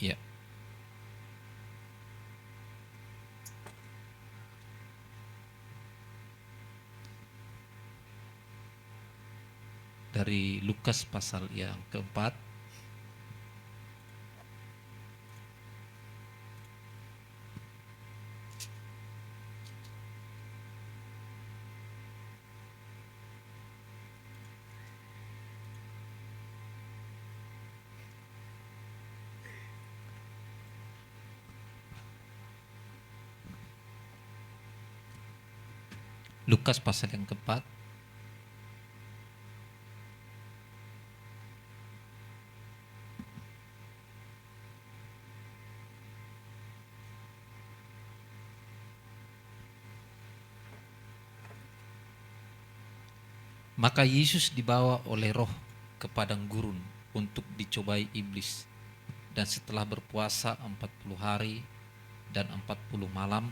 Ya, dari Lukas pasal yang keempat. Lukas pasal yang keempat. Maka Yesus dibawa oleh Roh ke padang gurun untuk dicobai iblis. Dan setelah berpuasa 40 hari dan 40 malam,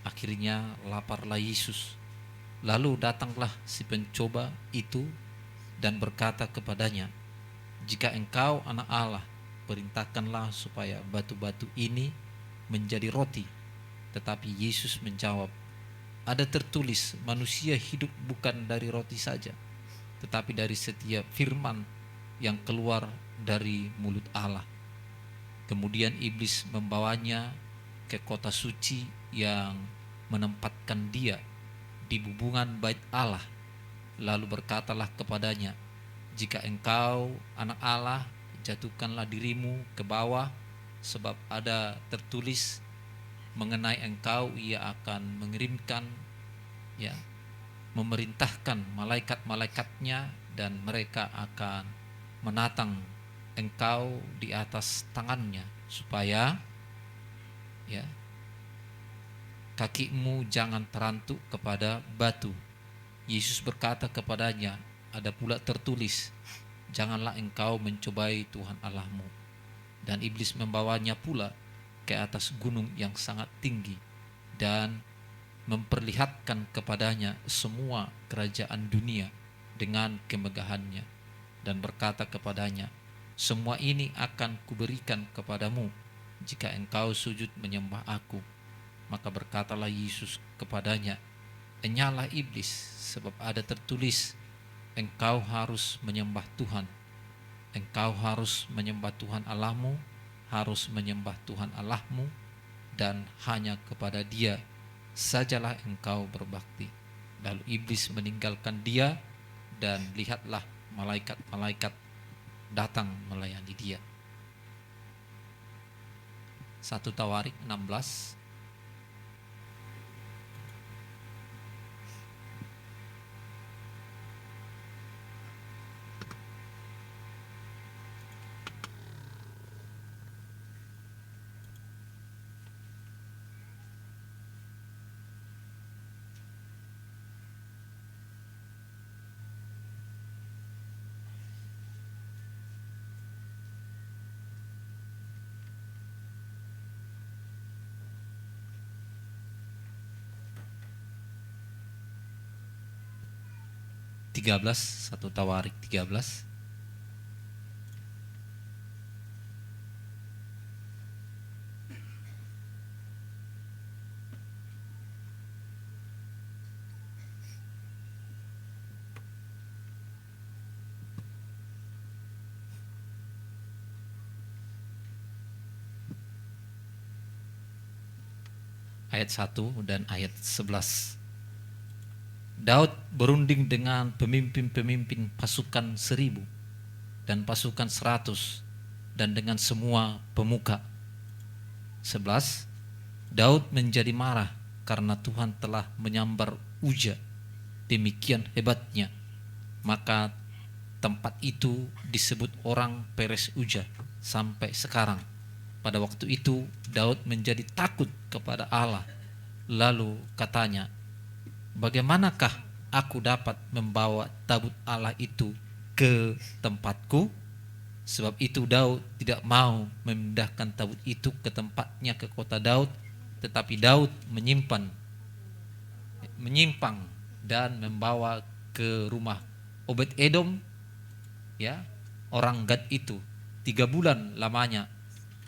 akhirnya laparlah Yesus. Lalu datanglah si pencoba itu dan berkata kepadanya, "Jika engkau anak Allah, perintahkanlah supaya batu-batu ini menjadi roti." Tetapi Yesus menjawab, "Ada tertulis, manusia hidup bukan dari roti saja, tetapi dari setiap firman yang keluar dari mulut Allah." Kemudian iblis membawanya ke kota suci yang menempatkan dia di bubungan bait Allah. Lalu berkatalah kepadanya, "Jika engkau anak Allah, jatuhkanlah dirimu ke bawah, sebab ada tertulis mengenai engkau, ia akan mengirimkan, ya, memerintahkan malaikat-malaikatnya, dan mereka akan menatang engkau di atas tangannya, supaya, ya, kakimu jangan terantuk kepada batu." Yesus berkata kepadanya, "Ada pula tertulis, janganlah engkau mencobai Tuhan Allahmu." Dan iblis membawanya pula ke atas gunung yang sangat tinggi dan memperlihatkan kepadanya semua kerajaan dunia dengan kemegahannya, dan berkata kepadanya, "Semua ini akan kuberikan kepadamu jika engkau sujud menyembah aku." Maka berkatalah Yesus kepadanya, "Enyalah iblis, sebab ada tertulis, engkau harus menyembah Tuhan. Engkau harus menyembah Tuhan Allahmu, harus menyembah Tuhan Allahmu, dan hanya kepada Dia sajalah engkau berbakti." Lalu iblis meninggalkan dia, dan lihatlah malaikat-malaikat datang melayani dia. 1 Tawarik 16. Satu Tawarik 13. Ayat 1 dan ayat 11. Daud berunding dengan pemimpin-pemimpin pasukan 1.000 dan pasukan 100, dan dengan semua pemuka. 11. Daud menjadi marah karena Tuhan telah menyambar Uza demikian hebatnya, maka tempat itu disebut orang Peres Uza sampai sekarang. Pada waktu itu Daud menjadi takut kepada Allah, lalu katanya, "Bagaimanakah aku dapat membawa tabut Allah itu ke tempatku?" Sebab itu Daud tidak mau memindahkan tabut itu ke tempatnya ke kota Daud, tetapi Daud menyimpang dan membawa ke rumah Obed Edom, ya, orang Gad itu. 3 bulan lamanya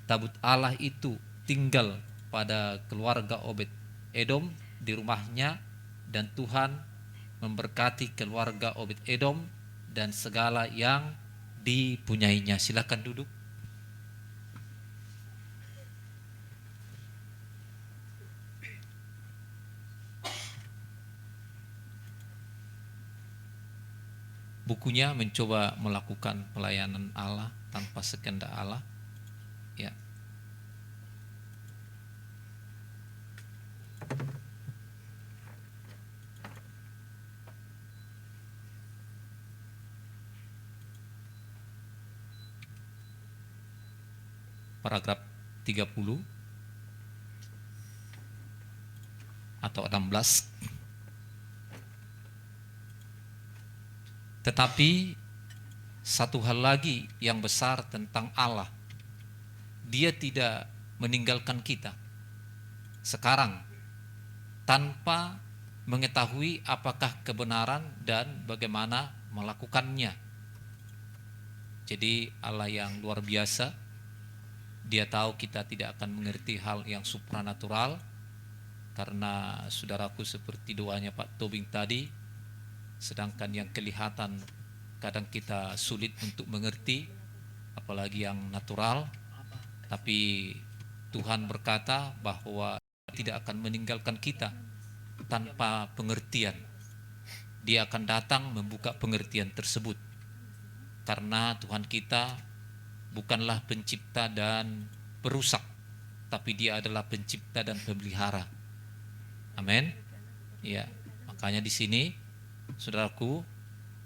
tabut Allah itu tinggal pada keluarga Obed Edom di rumahnya, dan Tuhan memberkati keluarga Obed Edom dan segala yang dipunyainya. Silakan duduk. Bukunya mencoba melakukan pelayanan Allah tanpa sekehendak Allah. Ya. Paragraf 30 atau 16. Tetapi satu hal lagi yang besar tentang Allah, Dia tidak meninggalkan kita sekarang tanpa mengetahui apakah kebenaran dan bagaimana melakukannya. Jadi Allah yang luar biasa, Dia tahu kita tidak akan mengerti hal yang supranatural, karena saudaraku seperti doanya Pak Tobing tadi, sedangkan yang kelihatan kadang kita sulit untuk mengerti, apalagi yang natural. Tapi Tuhan berkata bahwa tidak akan meninggalkan kita tanpa pengertian. Dia akan datang membuka pengertian tersebut, karena Tuhan kita bukanlah pencipta dan perusak, tapi Dia adalah pencipta dan pemelihara. Amin. Ya, makanya di sini saudaraku,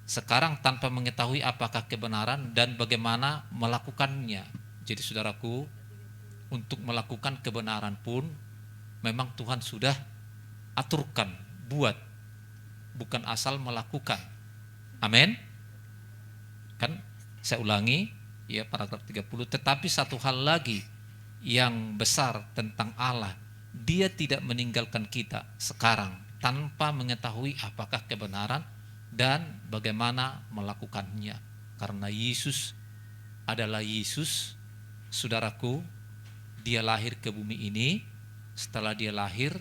sekarang tanpa mengetahui apakah kebenaran dan bagaimana melakukannya. Jadi saudaraku, untuk melakukan kebenaran pun memang Tuhan sudah aturkan, buat, bukan asal melakukan. Amin. Kan saya ulangi ya, paragraf 30. Tetapi satu hal lagi yang besar tentang Allah, Dia tidak meninggalkan kita sekarang tanpa mengetahui apakah kebenaran dan bagaimana melakukannya. Karena Yesus adalah Yesus, saudaraku, Dia lahir ke bumi ini. Setelah Dia lahir,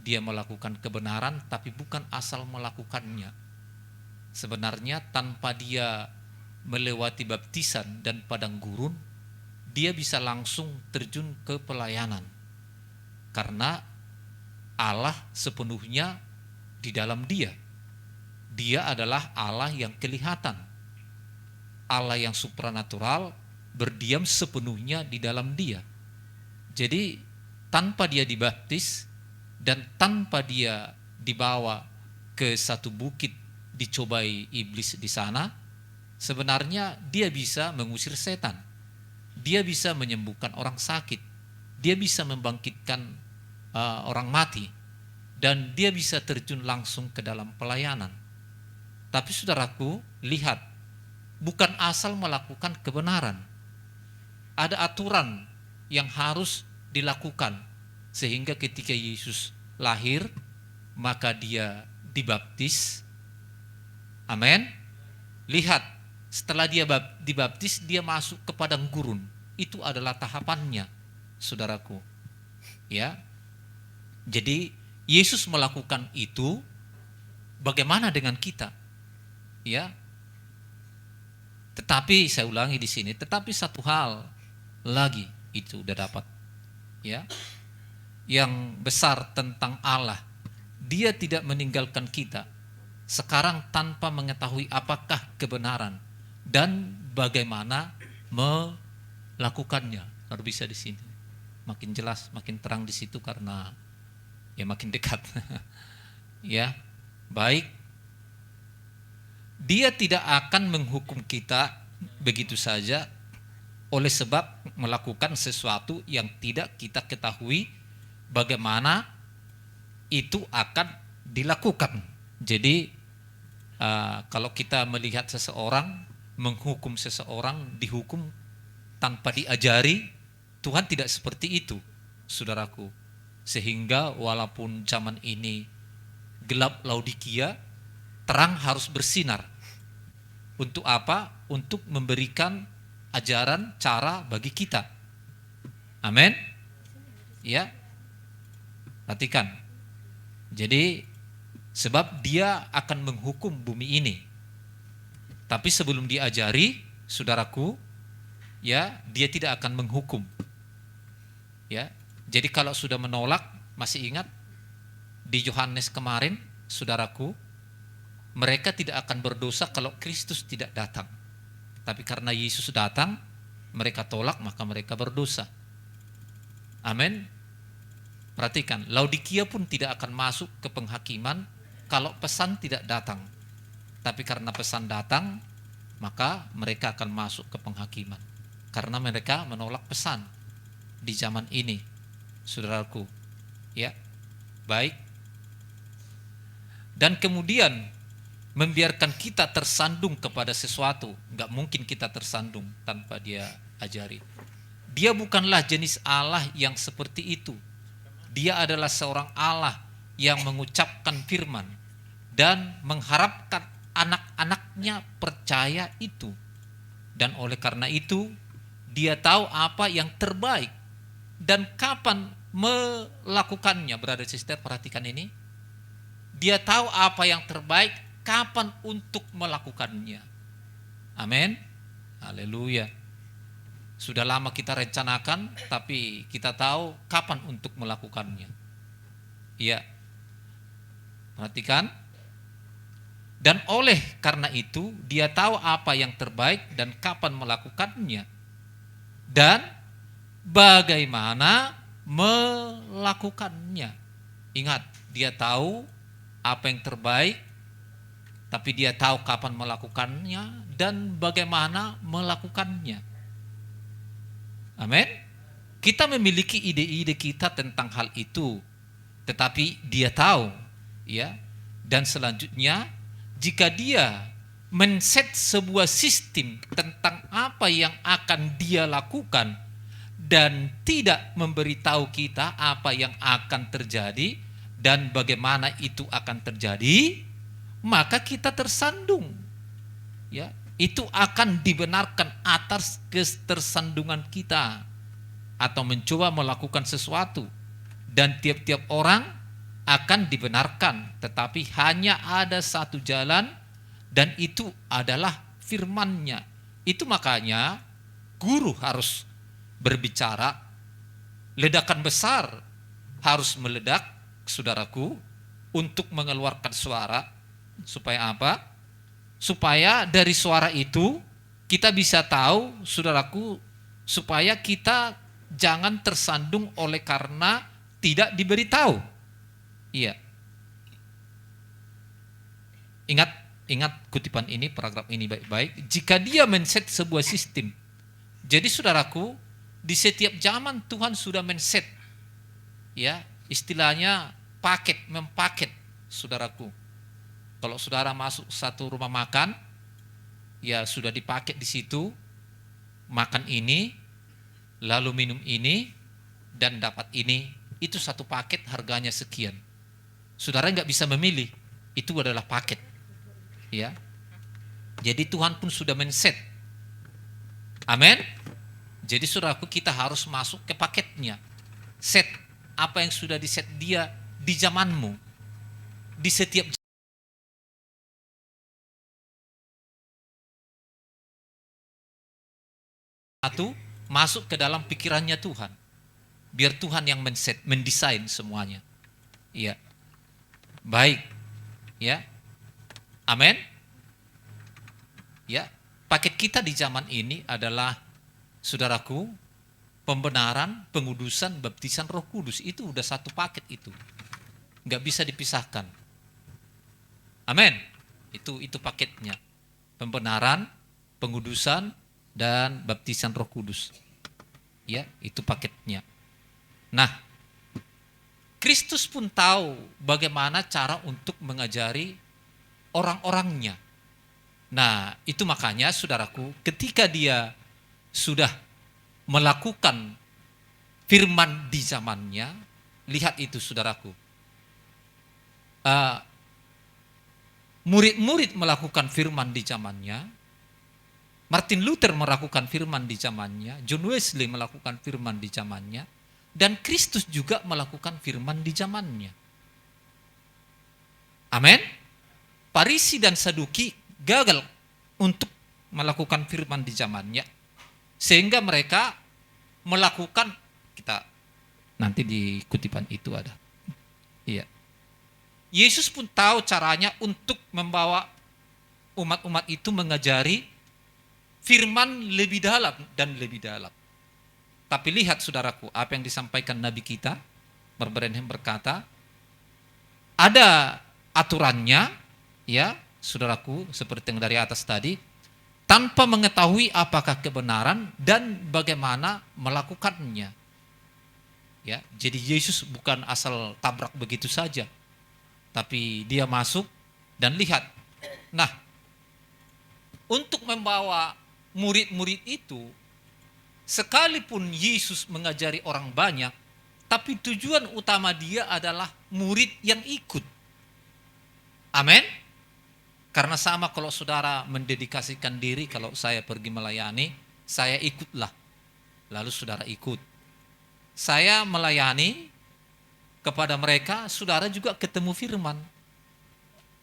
Dia melakukan kebenaran, tapi bukan asal melakukannya. Sebenarnya tanpa Dia melewati baptisan dan padang gurun, Dia bisa langsung terjun ke pelayanan. Karena Allah sepenuhnya di dalam Dia. Dia adalah Allah yang kelihatan, Allah yang supranatural, berdiam sepenuhnya di dalam Dia. Jadi tanpa Dia dibaptis dan tanpa Dia dibawa ke satu bukit dicobai iblis di sana, sebenarnya Dia bisa mengusir setan, Dia bisa menyembuhkan orang sakit, Dia bisa membangkitkan orang mati, dan Dia bisa terjun langsung ke dalam pelayanan. Tapi saudaraku, lihat, bukan asal melakukan kebenaran. Ada aturan yang harus dilakukan, sehingga ketika Yesus lahir, maka Dia dibaptis. Amin. Lihat, setelah Dia dibaptis, Dia masuk ke padang gurun. Itu adalah tahapannya, saudaraku. Ya. Jadi Yesus melakukan itu, bagaimana dengan kita? Ya. Tetapi saya ulangi di sini, tetapi satu hal lagi itu udah dapat. Ya. Yang besar tentang Allah, Dia tidak meninggalkan kita sekarang tanpa mengetahui apakah kebenaran dan bagaimana melakukannya. Harus bisa di sini. Makin jelas, makin terang di situ karena ya makin dekat. Ya, baik. Dia tidak akan menghukum kita begitu saja oleh sebab melakukan sesuatu yang tidak kita ketahui bagaimana itu akan dilakukan. Jadi kalau kita melihat seseorang, menghukum seseorang, dihukum tanpa diajari, Tuhan tidak seperti itu, saudaraku. Sehingga walaupun zaman ini gelap Laodikia, terang harus bersinar. Untuk apa? Untuk memberikan ajaran cara bagi kita. Amin. Ya, perhatikan. Jadi sebab dia akan menghukum bumi ini. Tapi sebelum diajari, saudaraku, ya, dia tidak akan menghukum. Ya. Jadi kalau sudah menolak, masih ingat di Yohanes kemarin, saudaraku, mereka tidak akan berdosa kalau Kristus tidak datang. Tapi karena Yesus datang, mereka tolak, maka mereka berdosa. Amin. Perhatikan, Laodikia pun tidak akan masuk ke penghakiman kalau pesan tidak datang. Tapi karena pesan datang, maka mereka akan masuk ke penghakiman. Karena mereka menolak pesan di zaman ini, saudaraku. Ya, baik. Dan kemudian membiarkan kita tersandung kepada sesuatu. Nggak mungkin kita tersandung tanpa dia ajari. Dia bukanlah jenis Allah yang seperti itu. Dia adalah seorang Allah yang mengucapkan firman dan mengharapkan anak-anaknya percaya itu. Dan oleh karena itu, dia tahu apa yang terbaik dan kapan melakukannya. Brother sister, perhatikan ini. Dia tahu apa yang terbaik, kapan untuk melakukannya. Amin. Haleluya. Sudah lama kita rencanakan, tapi kita tahu kapan untuk melakukannya. Iya. Perhatikan. Dan oleh karena itu, dia tahu apa yang terbaik dan kapan melakukannya. Dan bagaimana melakukannya. Ingat, dia tahu apa yang terbaik, tapi dia tahu kapan melakukannya dan bagaimana melakukannya. Amin. Kita memiliki ide-ide kita tentang hal itu, tetapi dia tahu, ya. Dan selanjutnya, jika dia men-set sebuah sistem tentang apa yang akan dia lakukan dan tidak memberitahu kita apa yang akan terjadi dan bagaimana itu akan terjadi, maka kita tersandung. Ya, itu akan dibenarkan atas ketersandungan kita atau mencoba melakukan sesuatu, dan tiap-tiap orang akan dibenarkan, tetapi hanya ada satu jalan, dan itu adalah firman-Nya. Itu makanya guru harus berbicara, ledakan besar harus meledak, saudaraku, untuk mengeluarkan suara. Supaya apa? Supaya dari suara itu kita bisa tahu, saudaraku, supaya kita jangan tersandung oleh karena tidak diberitahu. Iya. Ingat kutipan ini, paragraf ini baik-baik. Jika dia men-set sebuah sistem. Jadi saudaraku, di setiap zaman Tuhan sudah men-set, ya, istilahnya mempaket, saudaraku. Kalau saudara masuk satu rumah makan, ya sudah dipaket di situ, makan ini, lalu minum ini, dan dapat ini. Itu satu paket, harganya sekian. Saudara nggak bisa memilih, itu adalah paket. Ya, jadi Tuhan pun sudah men-set. Amin. Jadi saudaraku, kita harus masuk ke paketnya. Set apa yang sudah diset dia di zamanmu, di setiap satu masuk ke dalam pikirannya Tuhan. Biar Tuhan yang men-set, mendesain semuanya. Iya. Baik. Ya. Amin. Ya, paket kita di zaman ini adalah, saudaraku, pembenaran, pengudusan, baptisan Roh Kudus. Itu udah satu paket itu. Nggak bisa dipisahkan. Amin. Itu paketnya. Pembenaran, pengudusan, dan baptisan Roh Kudus. Ya, itu paketnya. Nah, Kristus pun tahu bagaimana cara untuk mengajari orang-orangnya. Nah, itu makanya saudaraku, ketika dia sudah melakukan firman di zamannya, lihat itu saudaraku. Murid-murid melakukan firman di zamannya. Martin Luther melakukan firman di zamannya, John Wesley melakukan firman di zamannya, dan Kristus juga melakukan firman di zamannya. Amin. Farisi dan Saduki gagal untuk melakukan firman di zamannya, sehingga mereka melakukan, kita nanti di kutipan itu ada. Iya. Yesus pun tahu caranya untuk membawa umat-umat itu mengajari firman lebih dalam dan lebih dalam. Tapi lihat saudaraku, apa yang disampaikan Nabi kita, Branham berkata, ada aturannya, ya saudaraku, seperti yang dari atas tadi, tanpa mengetahui apakah kebenaran dan bagaimana melakukannya. Ya, jadi Yesus bukan asal tabrak begitu saja, tapi dia masuk dan lihat. Nah, untuk membawa murid-murid itu, sekalipun Yesus mengajari orang banyak, tapi tujuan utama dia adalah murid yang ikut. Amin. Karena sama kalau saudara mendedikasikan diri, kalau saya pergi melayani, saya ikutlah. Lalu saudara ikut. Saya melayani kepada mereka, saudara juga ketemu firman.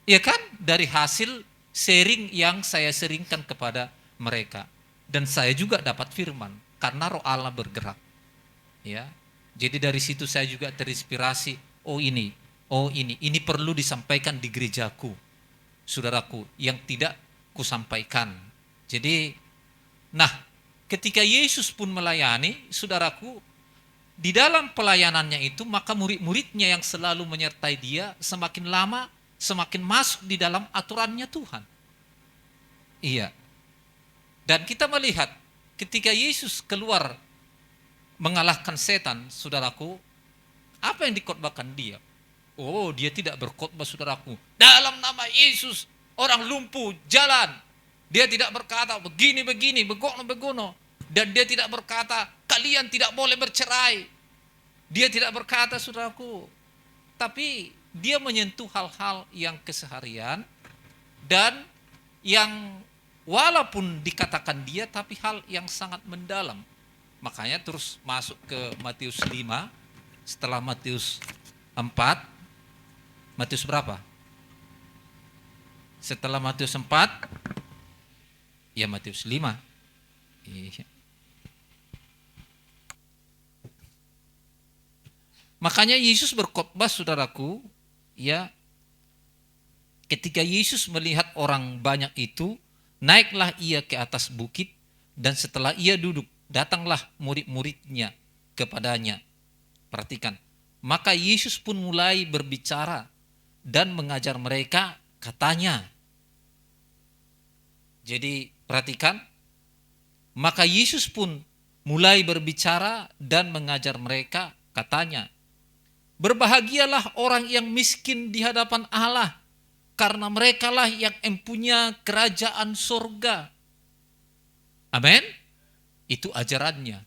Ya kan? Dari hasil sharing yang saya seringkan kepada mereka. Dan saya juga dapat firman, karena Roh Allah bergerak. Ya. Jadi dari situ saya juga terinspirasi, ini perlu disampaikan di gerejaku, saudaraku, yang tidak kusampaikan. Jadi, nah, ketika Yesus pun melayani, saudaraku, di dalam pelayanannya itu, maka murid-muridnya yang selalu menyertai dia, semakin lama, semakin masuk di dalam aturannya Tuhan. Iya. Dan kita melihat, ketika Yesus keluar mengalahkan setan, saudaraku, apa yang dikhotbahkan dia? Dia tidak berkhotbah, saudaraku, dalam nama Yesus orang lumpuh jalan. Dia tidak berkata begini, begono. Dan dia tidak berkata kalian tidak boleh bercerai. Dia tidak berkata, saudaraku, tapi dia menyentuh hal-hal yang keseharian dan yang walaupun dikatakan dia, tapi hal yang sangat mendalam. Makanya terus masuk ke Matius 5, setelah Matius 4, Matius berapa? Setelah Matius 4, ya Matius 5. Iya. Makanya Yesus berkhotbah, saudaraku, ya, ketika Yesus melihat orang banyak itu, naiklah ia ke atas bukit, dan setelah ia duduk, datanglah murid-muridnya kepadanya. Perhatikan, maka Yesus pun mulai berbicara dan mengajar mereka, katanya. Jadi perhatikan, maka Yesus pun mulai berbicara dan mengajar mereka, katanya, berbahagialah orang yang miskin di hadapan Allah, karena merekalah yang empunya kerajaan surga. Amin. Itu ajarannya.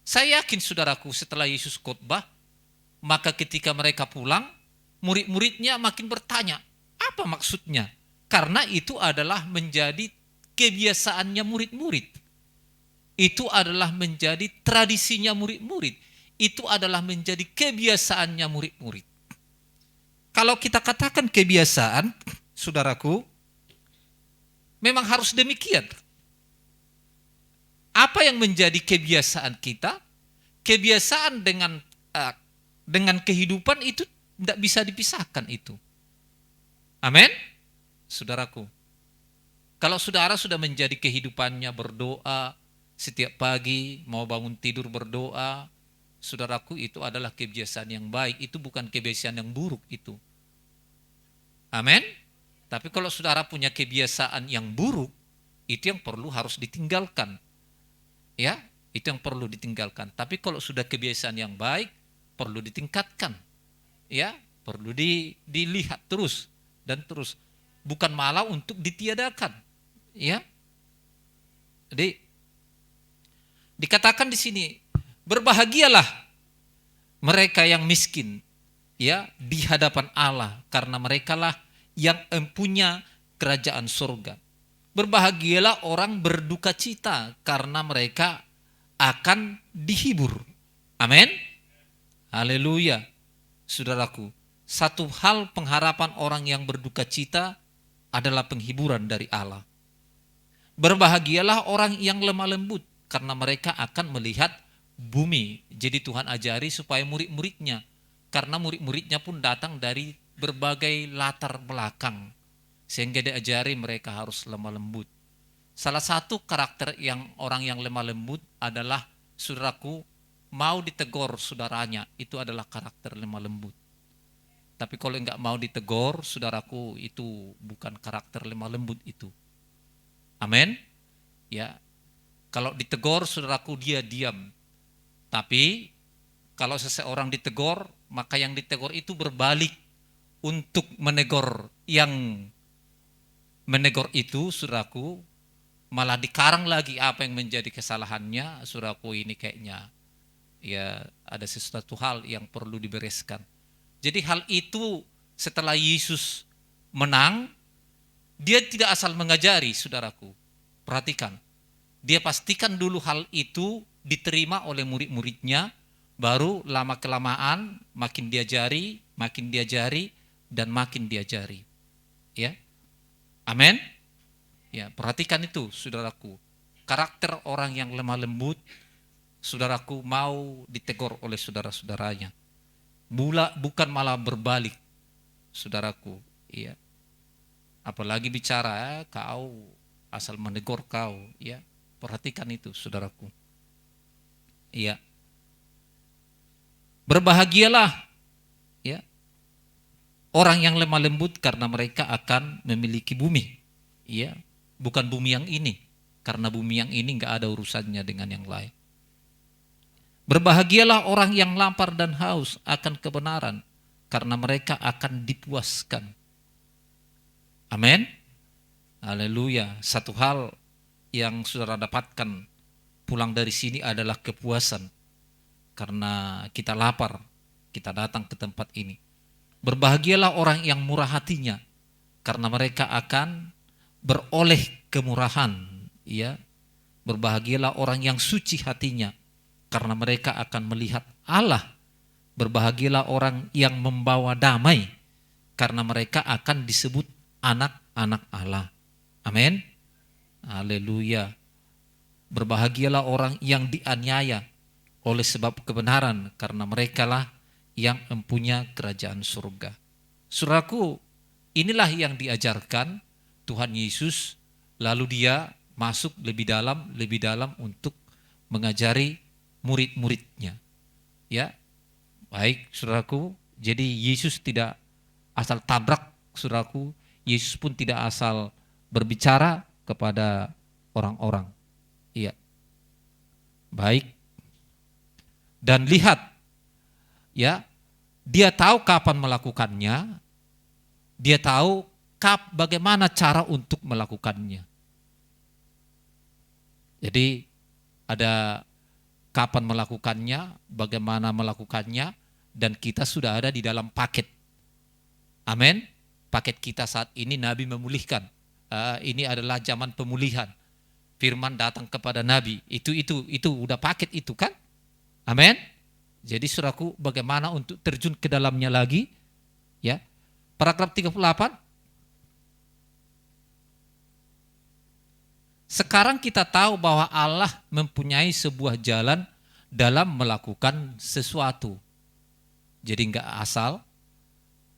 Saya yakin, saudaraku, setelah Yesus khotbah, maka ketika mereka pulang, murid-muridnya makin bertanya, apa maksudnya? Karena itu adalah menjadi kebiasaannya murid-murid. Itu adalah menjadi tradisinya murid-murid. Itu adalah menjadi kebiasaannya murid-murid. Kalau kita katakan kebiasaan, saudaraku, memang harus demikian. Apa yang menjadi kebiasaan kita? Kebiasaan dengan kehidupan itu tidak bisa dipisahkan itu. Amin, saudaraku. Kalau saudara sudah menjadi kehidupannya berdoa setiap pagi, mau bangun tidur berdoa, saudaraku, itu adalah kebiasaan yang baik. Itu bukan kebiasaan yang buruk itu. Amin. Tapi kalau saudara punya kebiasaan yang buruk, itu yang harus ditinggalkan. Ya, itu yang perlu ditinggalkan. Tapi kalau sudah kebiasaan yang baik, perlu ditingkatkan. Ya, perlu dilihat terus dan terus. Bukan malah untuk ditiadakan. Ya. Jadi dikatakan di sini, berbahagialah mereka yang miskin, ya, di hadapan Allah, karena merekalah yang mempunyai kerajaan surga. Berbahagialah orang berduka cita karena mereka akan dihibur. Amin. Haleluya. Saudaraku, satu hal pengharapan orang yang berduka cita adalah penghiburan dari Allah. Berbahagialah orang yang lemah lembut karena mereka akan melihat bumi. Jadi Tuhan ajari supaya murid-muridnya, karena murid-muridnya pun datang dari berbagai latar belakang, sehingga diajari mereka harus lemah lembut. Salah satu karakter yang orang yang lemah lembut adalah, saudaraku, mau ditegur saudaranya, itu adalah karakter lemah lembut. Tapi kalau enggak mau ditegur, saudaraku, itu bukan karakter lemah lembut itu. Amin. Ya. Kalau ditegur, saudaraku, dia diam. Tapi kalau seseorang ditegur, maka yang ditegur itu berbalik untuk menegur. Yang menegur itu, saudaraku, malah dikarang lagi apa yang menjadi kesalahannya. Saudaraku, ini kayaknya ya ada sesuatu hal yang perlu dibereskan. Jadi hal itu setelah Yesus menang, dia tidak asal mengajari, saudaraku. Perhatikan, dia pastikan dulu hal itu diterima oleh murid-muridnya, baru lama-kelamaan makin diajari, dan makin diajari. Ya, amin. Ya, perhatikan itu, saudaraku. Karakter orang yang lemah lembut, saudaraku, mau ditegur oleh saudara-saudaranya. Bukan malah berbalik, saudaraku. Ya. Apalagi bicara, kau asal menegur kau, ya. Perhatikan itu, saudaraku. Iya. Berbahagialah, ya, orang yang lemah lembut karena mereka akan memiliki bumi. Ya, bukan bumi yang ini, karena bumi yang ini enggak ada urusannya dengan yang lain. Berbahagialah orang yang lapar dan haus akan kebenaran, karena mereka akan dipuaskan. Amin. Haleluya. Satu hal yang saudara dapatkan pulang dari sini adalah kepuasan. Karena kita lapar, kita datang ke tempat ini. Berbahagialah orang yang murah hatinya, karena mereka akan beroleh kemurahan. Ya. Berbahagialah orang yang suci hatinya, karena mereka akan melihat Allah. Berbahagialah orang yang membawa damai, karena mereka akan disebut anak-anak Allah. Amin. Haleluya. Berbahagialah orang yang dianiaya oleh sebab kebenaran, karena merekalah yang mempunyai kerajaan surga. Saudaraku, inilah yang diajarkan Tuhan Yesus, lalu dia masuk lebih dalam untuk mengajari murid-muridnya. Ya, baik, saudaraku. Jadi Yesus tidak asal tabrak, saudaraku. Yesus pun tidak asal berbicara kepada orang-orang. Iya. Baik. Dan lihat, ya, dia tahu kapan melakukannya. Dia tahu bagaimana cara untuk melakukannya. Jadi ada kapan melakukannya, bagaimana melakukannya, dan kita sudah ada di dalam paket. Amin. Paket kita saat ini Nabi memulihkan. Ini adalah zaman pemulihan. Firman datang kepada Nabi. Itu udah paket itu kan? Amin. Jadi saudaraku, bagaimana untuk terjun ke dalamnya lagi? Ya. Paragraf 38. Sekarang kita tahu bahwa Allah mempunyai sebuah jalan dalam melakukan sesuatu. Jadi enggak asal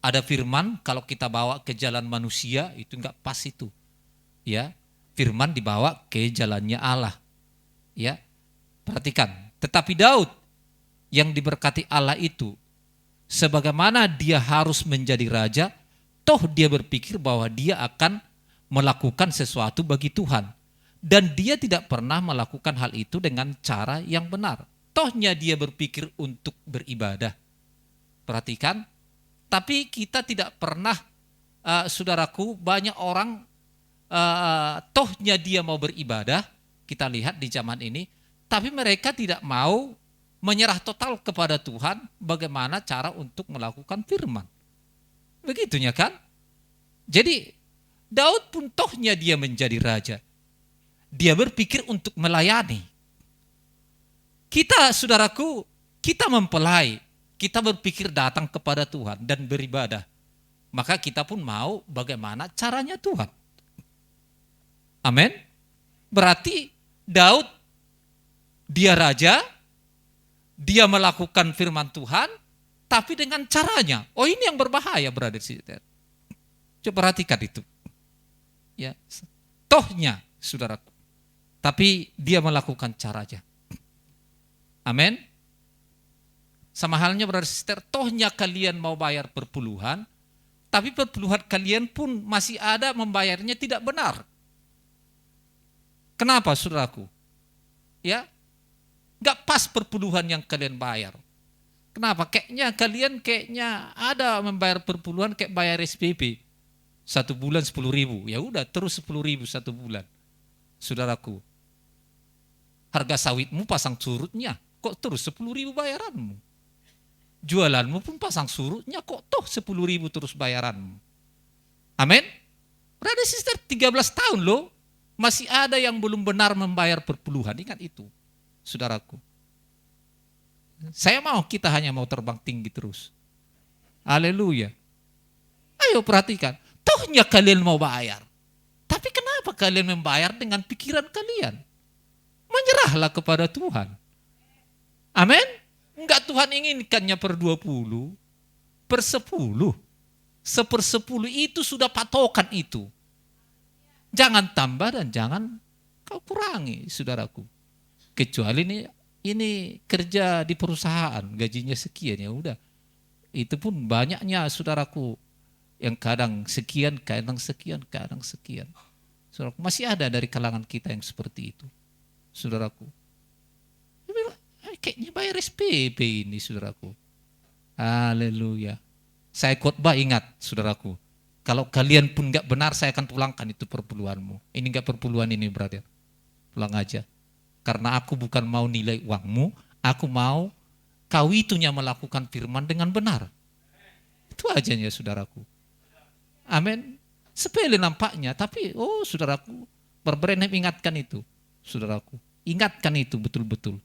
ada firman kalau kita bawa ke jalan manusia itu enggak pas itu. Ya, firman dibawa ke jalannya Allah. Ya. Perhatikan, tetapi Daud yang diberkati Allah itu, sebagaimana dia harus menjadi raja, toh dia berpikir bahwa dia akan melakukan sesuatu bagi Tuhan. Dan dia tidak pernah melakukan hal itu dengan cara yang benar. Tohnya dia berpikir untuk beribadah. Perhatikan, tapi kita tidak pernah, saudaraku, banyak orang tohnya dia mau beribadah, kita lihat di zaman ini, tapi mereka tidak mau menyerah total kepada Tuhan bagaimana cara untuk melakukan firman. Begitunya kan? Jadi Daud pun tohnya dia menjadi raja. Dia berpikir untuk melayani. Kita, saudaraku, kita mempelai. Kita berpikir datang kepada Tuhan dan beribadah. Maka kita pun mau bagaimana caranya Tuhan. Amin. Berarti Daud, dia raja, dia melakukan firman Tuhan, tapi dengan caranya. Oh, ini yang berbahaya, brother sister. Coba perhatikan itu. Ya, tohnya, saudaraku. Tapi dia melakukan caranya. Amin. Sama halnya brother sister, tohnya kalian mau bayar perpuluhan, tapi perpuluhan kalian pun masih ada membayarnya tidak benar. Kenapa, saudaraku? Ya, gak pas perpuluhan yang kalian bayar. Kenapa? Kalian ada membayar perpuluhan kayak bayar SPP. 1 bulan 10.000. Ya udah terus 10.000 1 bulan. Saudaraku, harga sawitmu pasang surutnya, kok terus 10.000 bayaranmu. Jualanmu pun pasang surutnya, kok toh 10.000 terus bayaranmu. Amin. Brother sister, 13 tahun loh, masih ada yang belum benar membayar perpuluhan. Ingat itu, saudaraku. Saya mau kita hanya mau terbang tinggi terus. Haleluya. Ayo perhatikan, tohnya kalian mau bayar. Tapi kenapa kalian membayar dengan pikiran kalian? Menyerahlah kepada Tuhan. Amin. Enggak, Tuhan inginkannya per 20, per 10. 1/10 itu sudah patokan itu. Jangan tambah dan jangan kau kurangi, saudaraku. Kecuali ini kerja di perusahaan, gajinya sekian, ya udah. Itu pun banyaknya, saudaraku, yang kadang sekian, kadang sekian, kadang sekian. Saudaraku, masih ada dari kalangan kita yang seperti itu, saudaraku. Kayaknya bayar SPP ini, saudaraku. Haleluya. Saya khotbah, ingat, saudaraku. Kalau kalian pun gak benar, saya akan pulangkan itu perpuluhanmu. Ini gak perpuluhan ini, brother. Pulang aja. Karena aku bukan mau nilai uangmu, aku mau kau itunya melakukan firman dengan benar. Itu aja ya, saudaraku. Amin. Sepele nampaknya, tapi saudaraku, Brother ingatkan itu, saudaraku. Ingatkan itu betul-betul.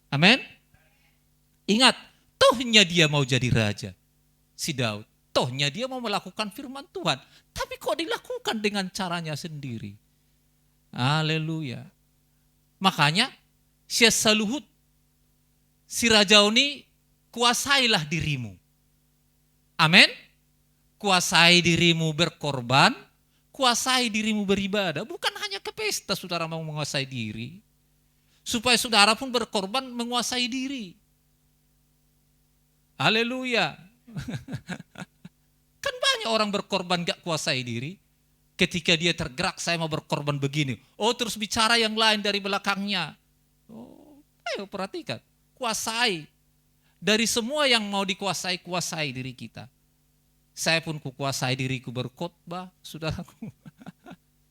Amin. Ingat, tohnya dia mau jadi raja. Si Daud, tohnya dia mau melakukan firman Tuhan. Tapi kok dilakukan dengan caranya sendiri. Haleluya. Makanya, Syasaluhut, si raja ini, kuasailah dirimu. Amin. Kuasai dirimu berkorban, kuasai dirimu beribadah. Bukan hanya ke pesta saudara mau menguasai diri. Supaya saudara pun berkorban menguasai diri. Haleluya. Kan banyak orang berkorban gak kuasai diri. Ketika dia tergerak, saya mau berkorban begini. Terus bicara yang lain dari belakangnya. Ayo perhatikan. Kuasai. Dari semua yang mau dikuasai, kuasai diri kita. Saya pun kuasai diriku berkhotbah, saudaraku.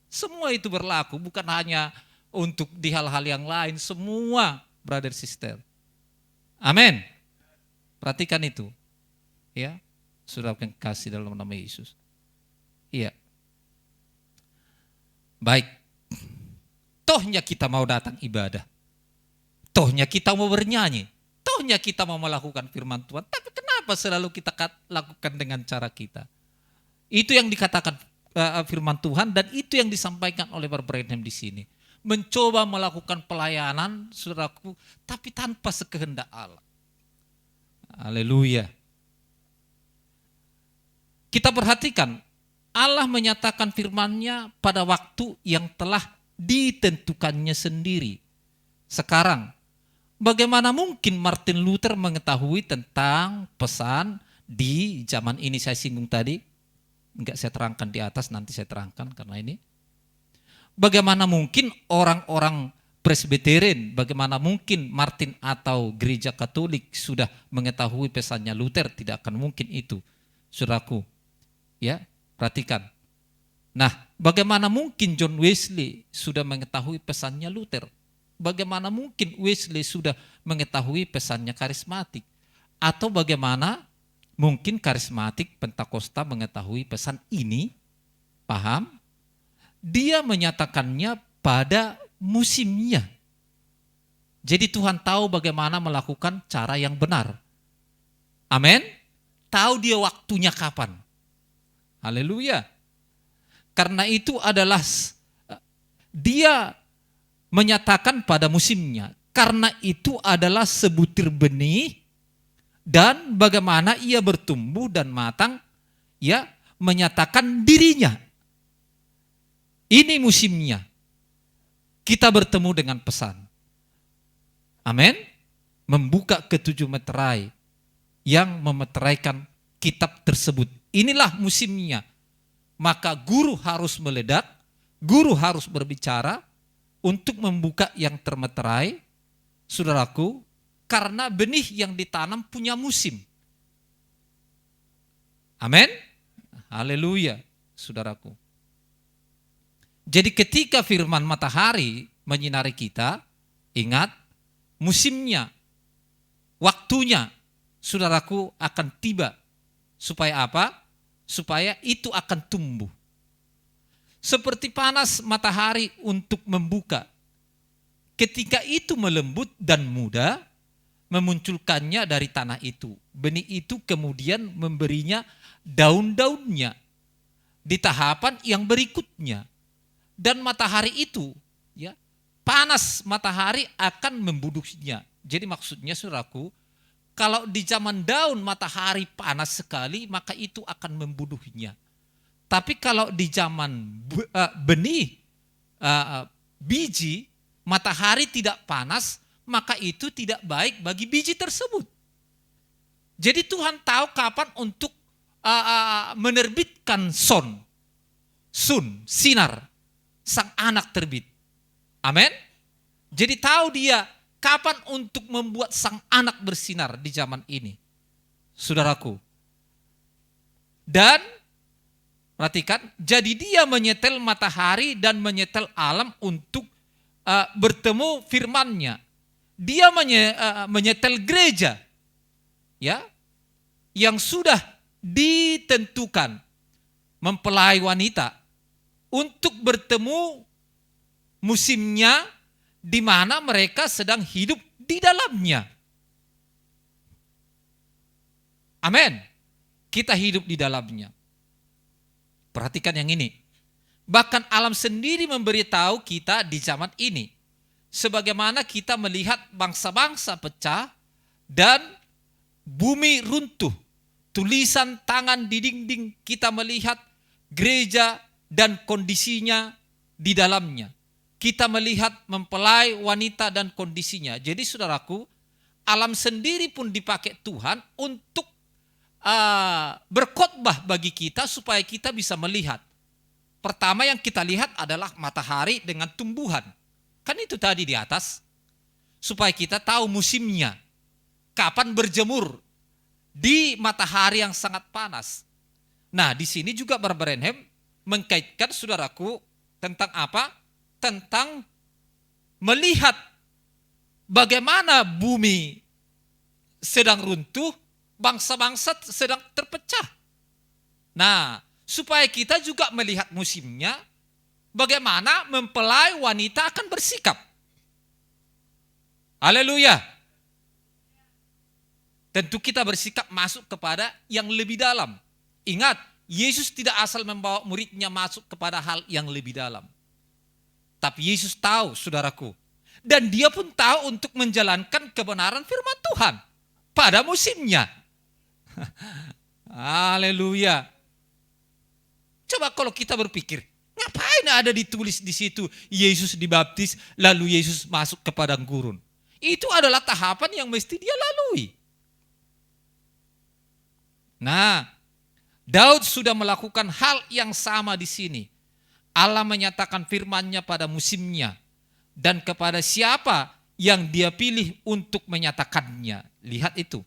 Semua itu berlaku, bukan hanya untuk di hal-hal yang lain, semua brother sister. Amin. Perhatikan itu. Ya, saudara yang kasih dalam nama Yesus. Iya. Baik. Tohnya kita mau datang ibadah. Tohnya kita mau bernyanyi. Tohnya kita mau melakukan firman Tuhan. Tapi kenapa selalu kita lakukan dengan cara kita? Itu yang dikatakan firman Tuhan dan itu yang disampaikan oleh Brother Branham di sini. Mencoba melakukan pelayanan, saudaraku, tapi tanpa sekehendak Allah. Haleluya. Kita perhatikan, Allah menyatakan firman-Nya pada waktu yang telah ditentukannya sendiri. Sekarang, bagaimana mungkin Martin Luther mengetahui tentang pesan di zaman ini saya singgung tadi? Enggak saya terangkan di atas, nanti saya terangkan karena ini. Bagaimana mungkin orang-orang Presbyterian, bagaimana mungkin Martin atau gereja Katolik sudah mengetahui pesannya Luther? Tidak akan mungkin itu, saudaraku. Ya, perhatikan. Nah, bagaimana mungkin John Wesley sudah mengetahui pesannya Luther? Bagaimana mungkin Wesley sudah mengetahui pesannya karismatik? Atau bagaimana mungkin karismatik Pentakosta mengetahui pesan ini Paham? Dia menyatakannya pada musimnya. Jadi Tuhan tahu bagaimana melakukan cara yang benar. Amin. Tahu dia waktunya kapan. Haleluya. Karena itu adalah dia menyatakan pada musimnya. Karena itu adalah sebutir benih dan bagaimana ia bertumbuh dan matang, ya, menyatakan dirinya. Ini musimnya. Kita bertemu dengan pesan. Amin. Membuka ketujuh meterai yang memeteraikan kitab tersebut. Inilah musimnya. Maka guru harus meledak, guru harus berbicara untuk membuka yang termeterai, saudaraku, karena benih yang ditanam punya musim. Amin. Haleluya, saudaraku. Jadi ketika firman matahari menyinari kita, ingat, musimnya, waktunya, saudaraku, akan tiba. Supaya apa? Supaya itu akan tumbuh. Seperti panas matahari untuk membuka. Ketika itu melembut dan muda, memunculkannya dari tanah itu. Benih itu kemudian memberinya daun-daunnya di tahapan yang berikutnya. Dan matahari itu, ya, panas matahari akan membunuhnya. Jadi maksudnya, saudaraku, kalau di zaman daun matahari panas sekali, maka itu akan membunuhnya. Tapi kalau di zaman benih, biji, matahari tidak panas, maka itu tidak baik bagi biji tersebut. Jadi Tuhan tahu kapan untuk menerbitkan sinar, sang anak terbit. Amin. Jadi tahu dia kapan untuk membuat sang anak bersinar di zaman ini, saudaraku. Dan perhatikan, jadi dia menyetel matahari dan menyetel alam untuk bertemu firman-Nya. Dia menyetel gereja, ya, yang sudah ditentukan mempelai wanita untuk bertemu musimnya di mana mereka sedang hidup di dalamnya. Amin. Kita hidup di dalamnya. Perhatikan yang ini. Bahkan alam sendiri memberitahu kita di zaman ini. Sebagaimana kita melihat bangsa-bangsa pecah dan bumi runtuh. Tulisan tangan di dinding, kita melihat gereja dan kondisinya di dalamnya. Kita melihat mempelai wanita dan kondisinya. Jadi saudaraku, alam sendiri pun dipakai Tuhan untuk berkhotbah bagi kita supaya kita bisa melihat. Pertama yang kita lihat adalah matahari dengan tumbuhan. Kan itu tadi di atas. Supaya kita tahu musimnya. Kapan berjemur di matahari yang sangat panas. Nah, di sini juga Branham mengkaitkan, saudaraku, tentang apa? Tentang melihat bagaimana bumi sedang runtuh, bangsa-bangsa sedang terpecah. Nah, supaya kita juga melihat musimnya, bagaimana mempelai wanita akan bersikap. Haleluya. Tentu kita bersikap masuk kepada yang lebih dalam. Ingat, Yesus tidak asal membawa muridnya masuk kepada hal yang lebih dalam. Tapi Yesus tahu, saudaraku. Dan dia pun tahu untuk menjalankan kebenaran firman Tuhan pada musimnya. Haleluya. Coba kalau kita berpikir, ngapain ada ditulis di situ Yesus dibaptis lalu Yesus masuk ke padang gurun? Itu adalah tahapan yang mesti dia lalui. Nah, Daud sudah melakukan hal yang sama di sini. Allah menyatakan firman-Nya pada musimnya dan kepada siapa yang dia pilih untuk menyatakannya. Lihat itu.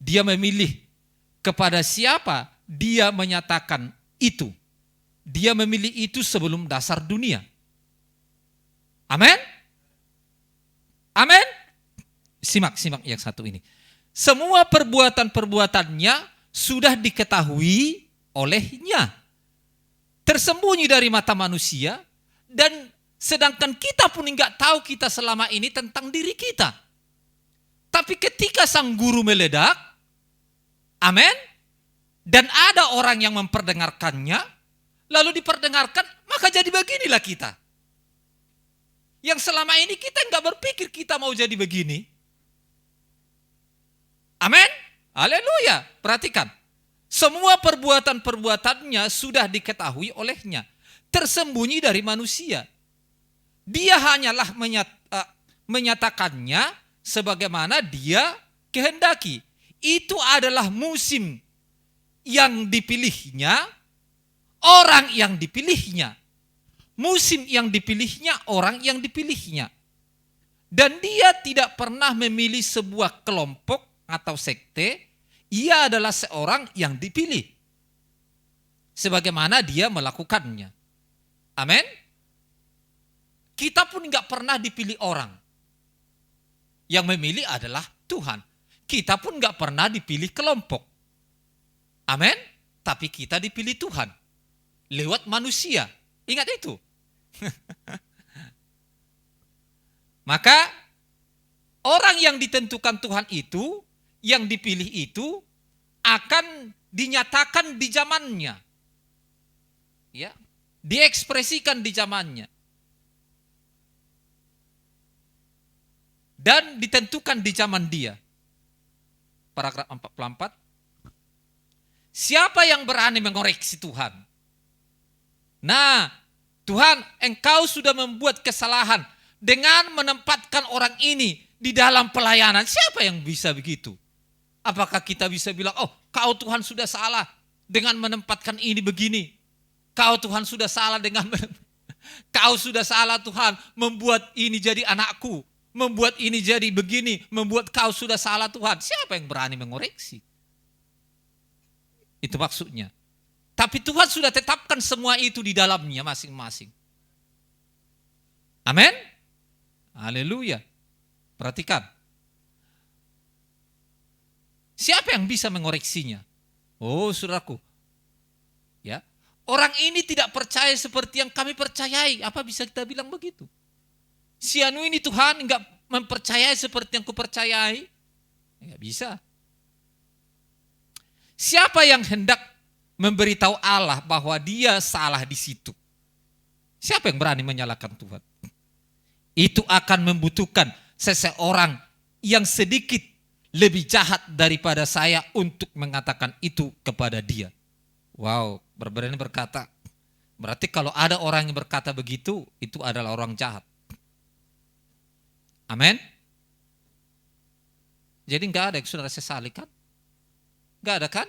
Dia memilih kepada siapa dia menyatakan itu. Dia memilih itu sebelum dasar dunia. Amin? Amin? Simak yang satu ini. Semua perbuatan-perbuatannya sudah diketahui olehnya. tersembunyi dari mata manusia, dan sedangkan kita pun nggak tahu kita selama ini tentang diri kita. Tapi ketika sang guru meledak, amin, dan ada orang yang memperdengarkannya, lalu diperdengarkan, maka jadi beginilah kita. Yang selama ini kita nggak berpikir kita mau jadi begini. Amin. Haleluya. Perhatikan. Semua perbuatan-perbuatannya sudah diketahui olehnya. Tersembunyi dari manusia. Dia hanyalah menyatakannya sebagaimana dia kehendaki. Itu adalah musim yang dipilihnya, orang yang dipilihnya. Musim yang dipilihnya, orang yang dipilihnya. Dan dia tidak pernah memilih sebuah kelompok atau sekte. Ia adalah seorang yang dipilih. Sebagaimana dia melakukannya. Amin. Kita pun gak pernah dipilih orang. Yang memilih adalah Tuhan. Kita pun gak pernah dipilih kelompok. Amin. Tapi kita dipilih Tuhan. Lewat manusia. Ingat itu. Maka orang yang ditentukan Tuhan itu, yang dipilih itu akan dinyatakan di zamannya. Ya, diekspresikan di zamannya. Dan ditentukan di zaman dia. Paragraf 44. Siapa yang berani mengoreksi Tuhan? Nah, Tuhan, engkau sudah membuat kesalahan dengan menempatkan orang ini di dalam pelayanan. Siapa yang bisa begitu? Apakah kita bisa bilang, oh kau Tuhan sudah salah dengan menempatkan ini begini. Kau Tuhan sudah salah dengan kau sudah salah Tuhan membuat ini jadi anakku. Membuat ini jadi begini. Membuat kau sudah salah Tuhan. Siapa yang berani mengoreksi? Itu maksudnya. Tapi Tuhan sudah tetapkan semua itu di dalamnya masing-masing. Amin. Haleluya. Perhatikan. Siapa yang bisa mengoreksinya? Oh, saudaraku. Ya. Orang ini tidak percaya seperti yang kami percayai. Apa bisa kita bilang begitu? Si anu ini Tuhan enggak mempercayai seperti yang kupercayai. Enggak bisa. Siapa yang hendak memberitahu Allah bahwa dia salah di situ? Siapa yang berani menyalahkan Tuhan? Itu akan membutuhkan seseorang yang sedikit lebih jahat daripada saya untuk mengatakan itu kepada dia. Wow, berani berkata. Berarti kalau ada orang yang berkata begitu, itu adalah orang jahat. Amin. Jadi enggak ada yang saudara sesali kan? Enggak ada kan?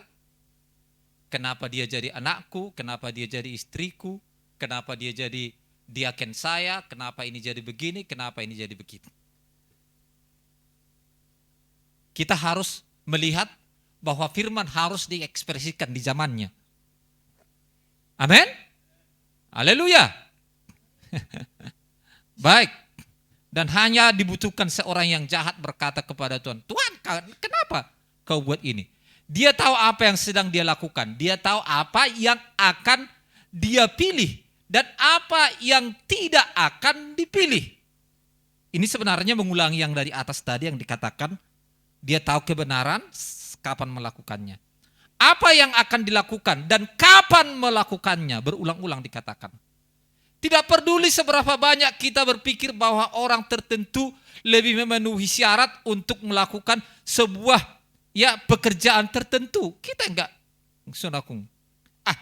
Kenapa dia jadi anakku, kenapa dia jadi istriku, kenapa dia jadi diaken saya, kenapa ini jadi begini, kenapa ini jadi begitu. Kita harus melihat bahwa firman harus diekspresikan di zamannya. Amin. Haleluya. Baik. Dan hanya dibutuhkan seorang yang jahat berkata kepada Tuhan, Tuhan kenapa kau buat ini? Dia tahu apa yang sedang dia lakukan. Dia tahu apa yang akan dia pilih. Dan apa yang tidak akan dipilih. Ini sebenarnya mengulangi yang dari atas tadi yang dikatakan. Dia tahu kebenaran, kapan melakukannya. Apa yang akan dilakukan dan kapan melakukannya. Berulang-ulang dikatakan. Tidak peduli seberapa banyak kita berpikir bahwa orang tertentu lebih memenuhi syarat untuk melakukan sebuah pekerjaan tertentu. Kita enggak, saudaraku.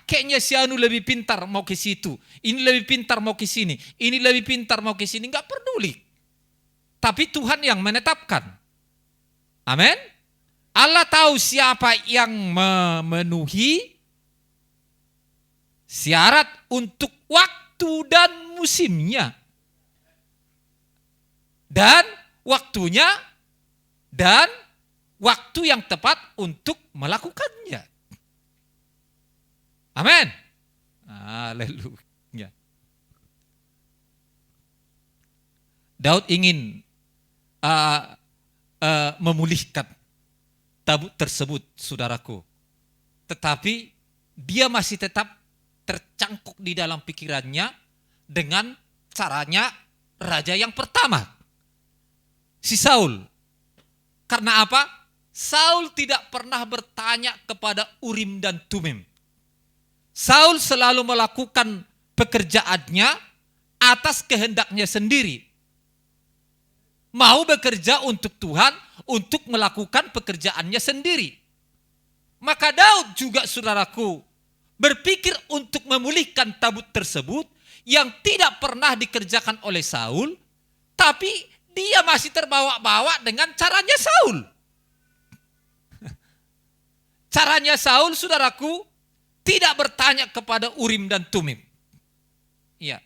Kayaknya si anu lebih pintar mau ke situ. Ini lebih pintar mau ke sini. Ini lebih pintar mau ke sini. Enggak peduli. Tapi Tuhan yang menetapkan. Amin. Allah tahu siapa yang memenuhi syarat untuk waktu dan musimnya. Dan waktunya dan waktu yang tepat untuk melakukannya. Amin. Haleluya. Daud ingin memulihkan tabut tersebut, saudaraku. Tetapi dia masih tetap tercangkuk di dalam pikirannya dengan caranya raja yang pertama, si Saul. Karena apa? Saul tidak pernah bertanya kepada Urim dan Tumim. Saul selalu melakukan pekerjaannya atas kehendaknya sendiri. Mau bekerja untuk Tuhan, untuk melakukan pekerjaannya sendiri. Maka Daud juga, saudaraku, berpikir untuk memulihkan tabut tersebut yang tidak pernah dikerjakan oleh Saul, tapi dia masih terbawa-bawa dengan caranya Saul. Caranya Saul, saudaraku, tidak bertanya kepada Urim dan Tumim. Iya.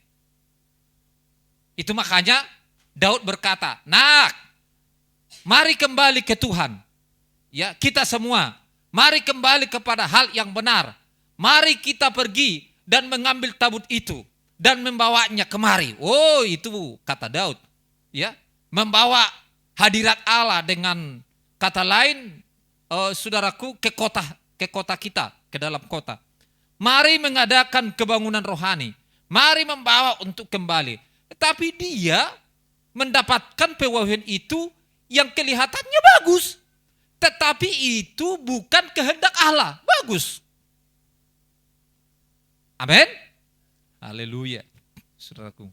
Itu makanya Daud berkata, "Nak, mari kembali ke Tuhan. Ya, kita semua, mari kembali kepada hal yang benar. Mari kita pergi dan mengambil tabut itu dan membawanya kemari." Oh, itu kata Daud. Ya, membawa hadirat Allah, dengan kata lain, saudaraku, ke kota kita, ke dalam kota. Mari mengadakan kebangunan rohani. Mari membawa untuk kembali. Tetapi dia mendapatkan pewahyuan itu yang kelihatannya bagus. Tetapi itu bukan kehendak Allah. Bagus. Amin. Haleluya, saudaraku.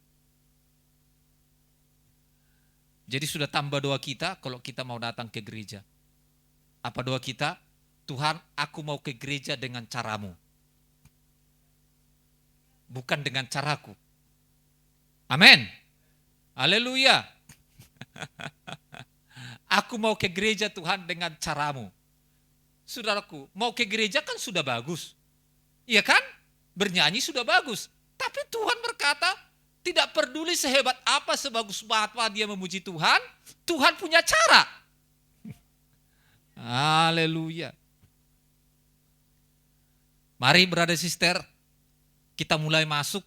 Jadi sudah tambah doa kita kalau kita mau datang ke gereja. Apa doa kita? Tuhan, aku mau ke gereja dengan caramu. Bukan dengan caraku. Amin. Haleluya. Aku mau ke gereja Tuhan dengan caramu. Saudaraku, mau ke gereja kan sudah bagus. Iya kan? Bernyanyi sudah bagus. Tapi Tuhan berkata, tidak peduli sehebat apa, sebagus apa dia memuji Tuhan, Tuhan punya cara. Haleluya. Mari brother sister, kita mulai masuk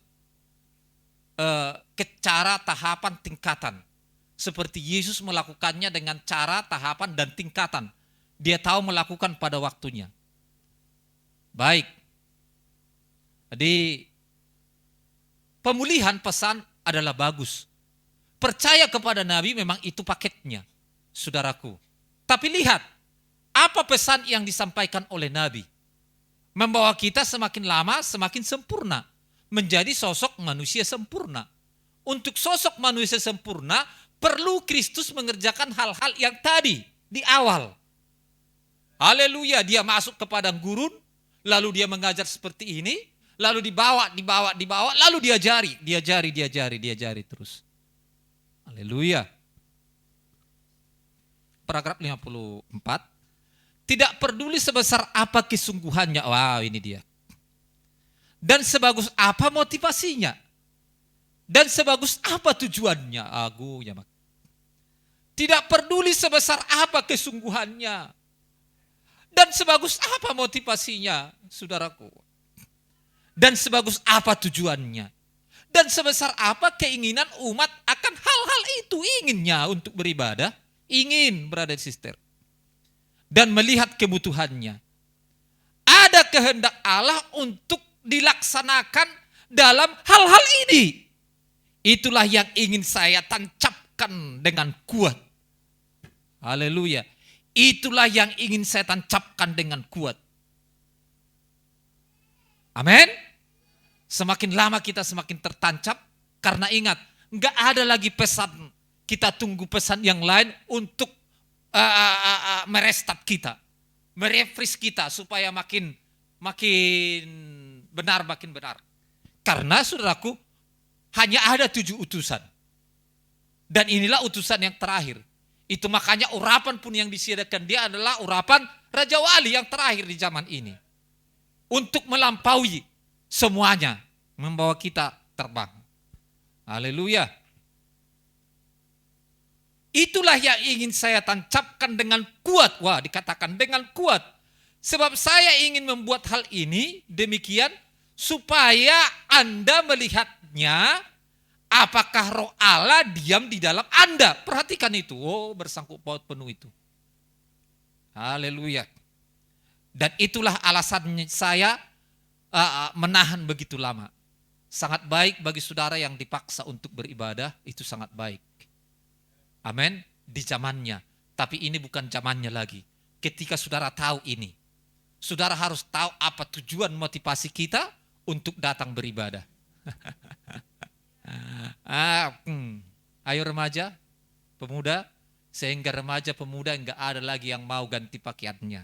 ke cara, tahapan, tingkatan. Seperti Yesus melakukannya dengan cara, tahapan, dan tingkatan. Dia tahu melakukan pada waktunya. Baik. Jadi pemulihan pesan adalah bagus. Percaya kepada Nabi memang itu paketnya, saudaraku. Tapi lihat, apa pesan yang disampaikan oleh Nabi? Membawa kita semakin lama semakin sempurna. Menjadi sosok manusia sempurna. Untuk sosok manusia sempurna, perlu Kristus mengerjakan hal-hal yang tadi, di awal. Haleluya, dia masuk ke padang gurun, lalu dia mengajar seperti ini, lalu dibawa, lalu diajari terus. Haleluya. Paragraf 54. Tidak peduli sebesar apa kesungguhannya. Wow, ini dia. Dan sebagus apa motivasinya. Dan sebagus apa tujuannya. Tidak peduli sebesar apa kesungguhannya. Dan sebagus apa motivasinya, saudaraku. Dan sebagus apa tujuannya. Dan sebesar apa keinginan umat akan hal-hal itu. Inginnya untuk beribadah. Ingin, brother sister. Dan melihat kebutuhannya. Ada kehendak Allah untuk dilaksanakan dalam hal-hal ini. Itulah yang ingin saya tancapkan dengan kuat. Haleluya. Itulah yang ingin saya tancapkan dengan kuat. Amin. Semakin lama kita semakin tertancap. Karena ingat, enggak ada lagi pesan. Kita tunggu pesan yang lain untuk merestart kita. Merefresh kita supaya makin benar, makin benar. Karena saudaraku, hanya ada 7 utusan. Dan inilah utusan yang terakhir. Itu makanya urapan pun yang disediakan dia adalah urapan Raja Wali yang terakhir di zaman ini. Untuk melampaui semuanya. Membawa kita terbang. Haleluya. Itulah yang ingin saya tancapkan dengan kuat. Wah, dikatakan dengan kuat. Sebab saya ingin membuat hal ini demikian supaya Anda melihatnya apakah roh Allah diam di dalam Anda. Perhatikan itu. Oh, bersangkut paut penuh itu. Haleluya. Dan itulah alasan saya menahan begitu lama. Sangat baik bagi saudara yang dipaksa untuk beribadah, itu sangat baik. Amin, di zamannya. Tapi ini bukan zamannya lagi. Ketika saudara tahu ini, saudara harus tahu apa tujuan motivasi kita untuk datang beribadah. Ayo remaja, pemuda, sehingga remaja pemuda enggak ada lagi yang mau ganti pakaiannya.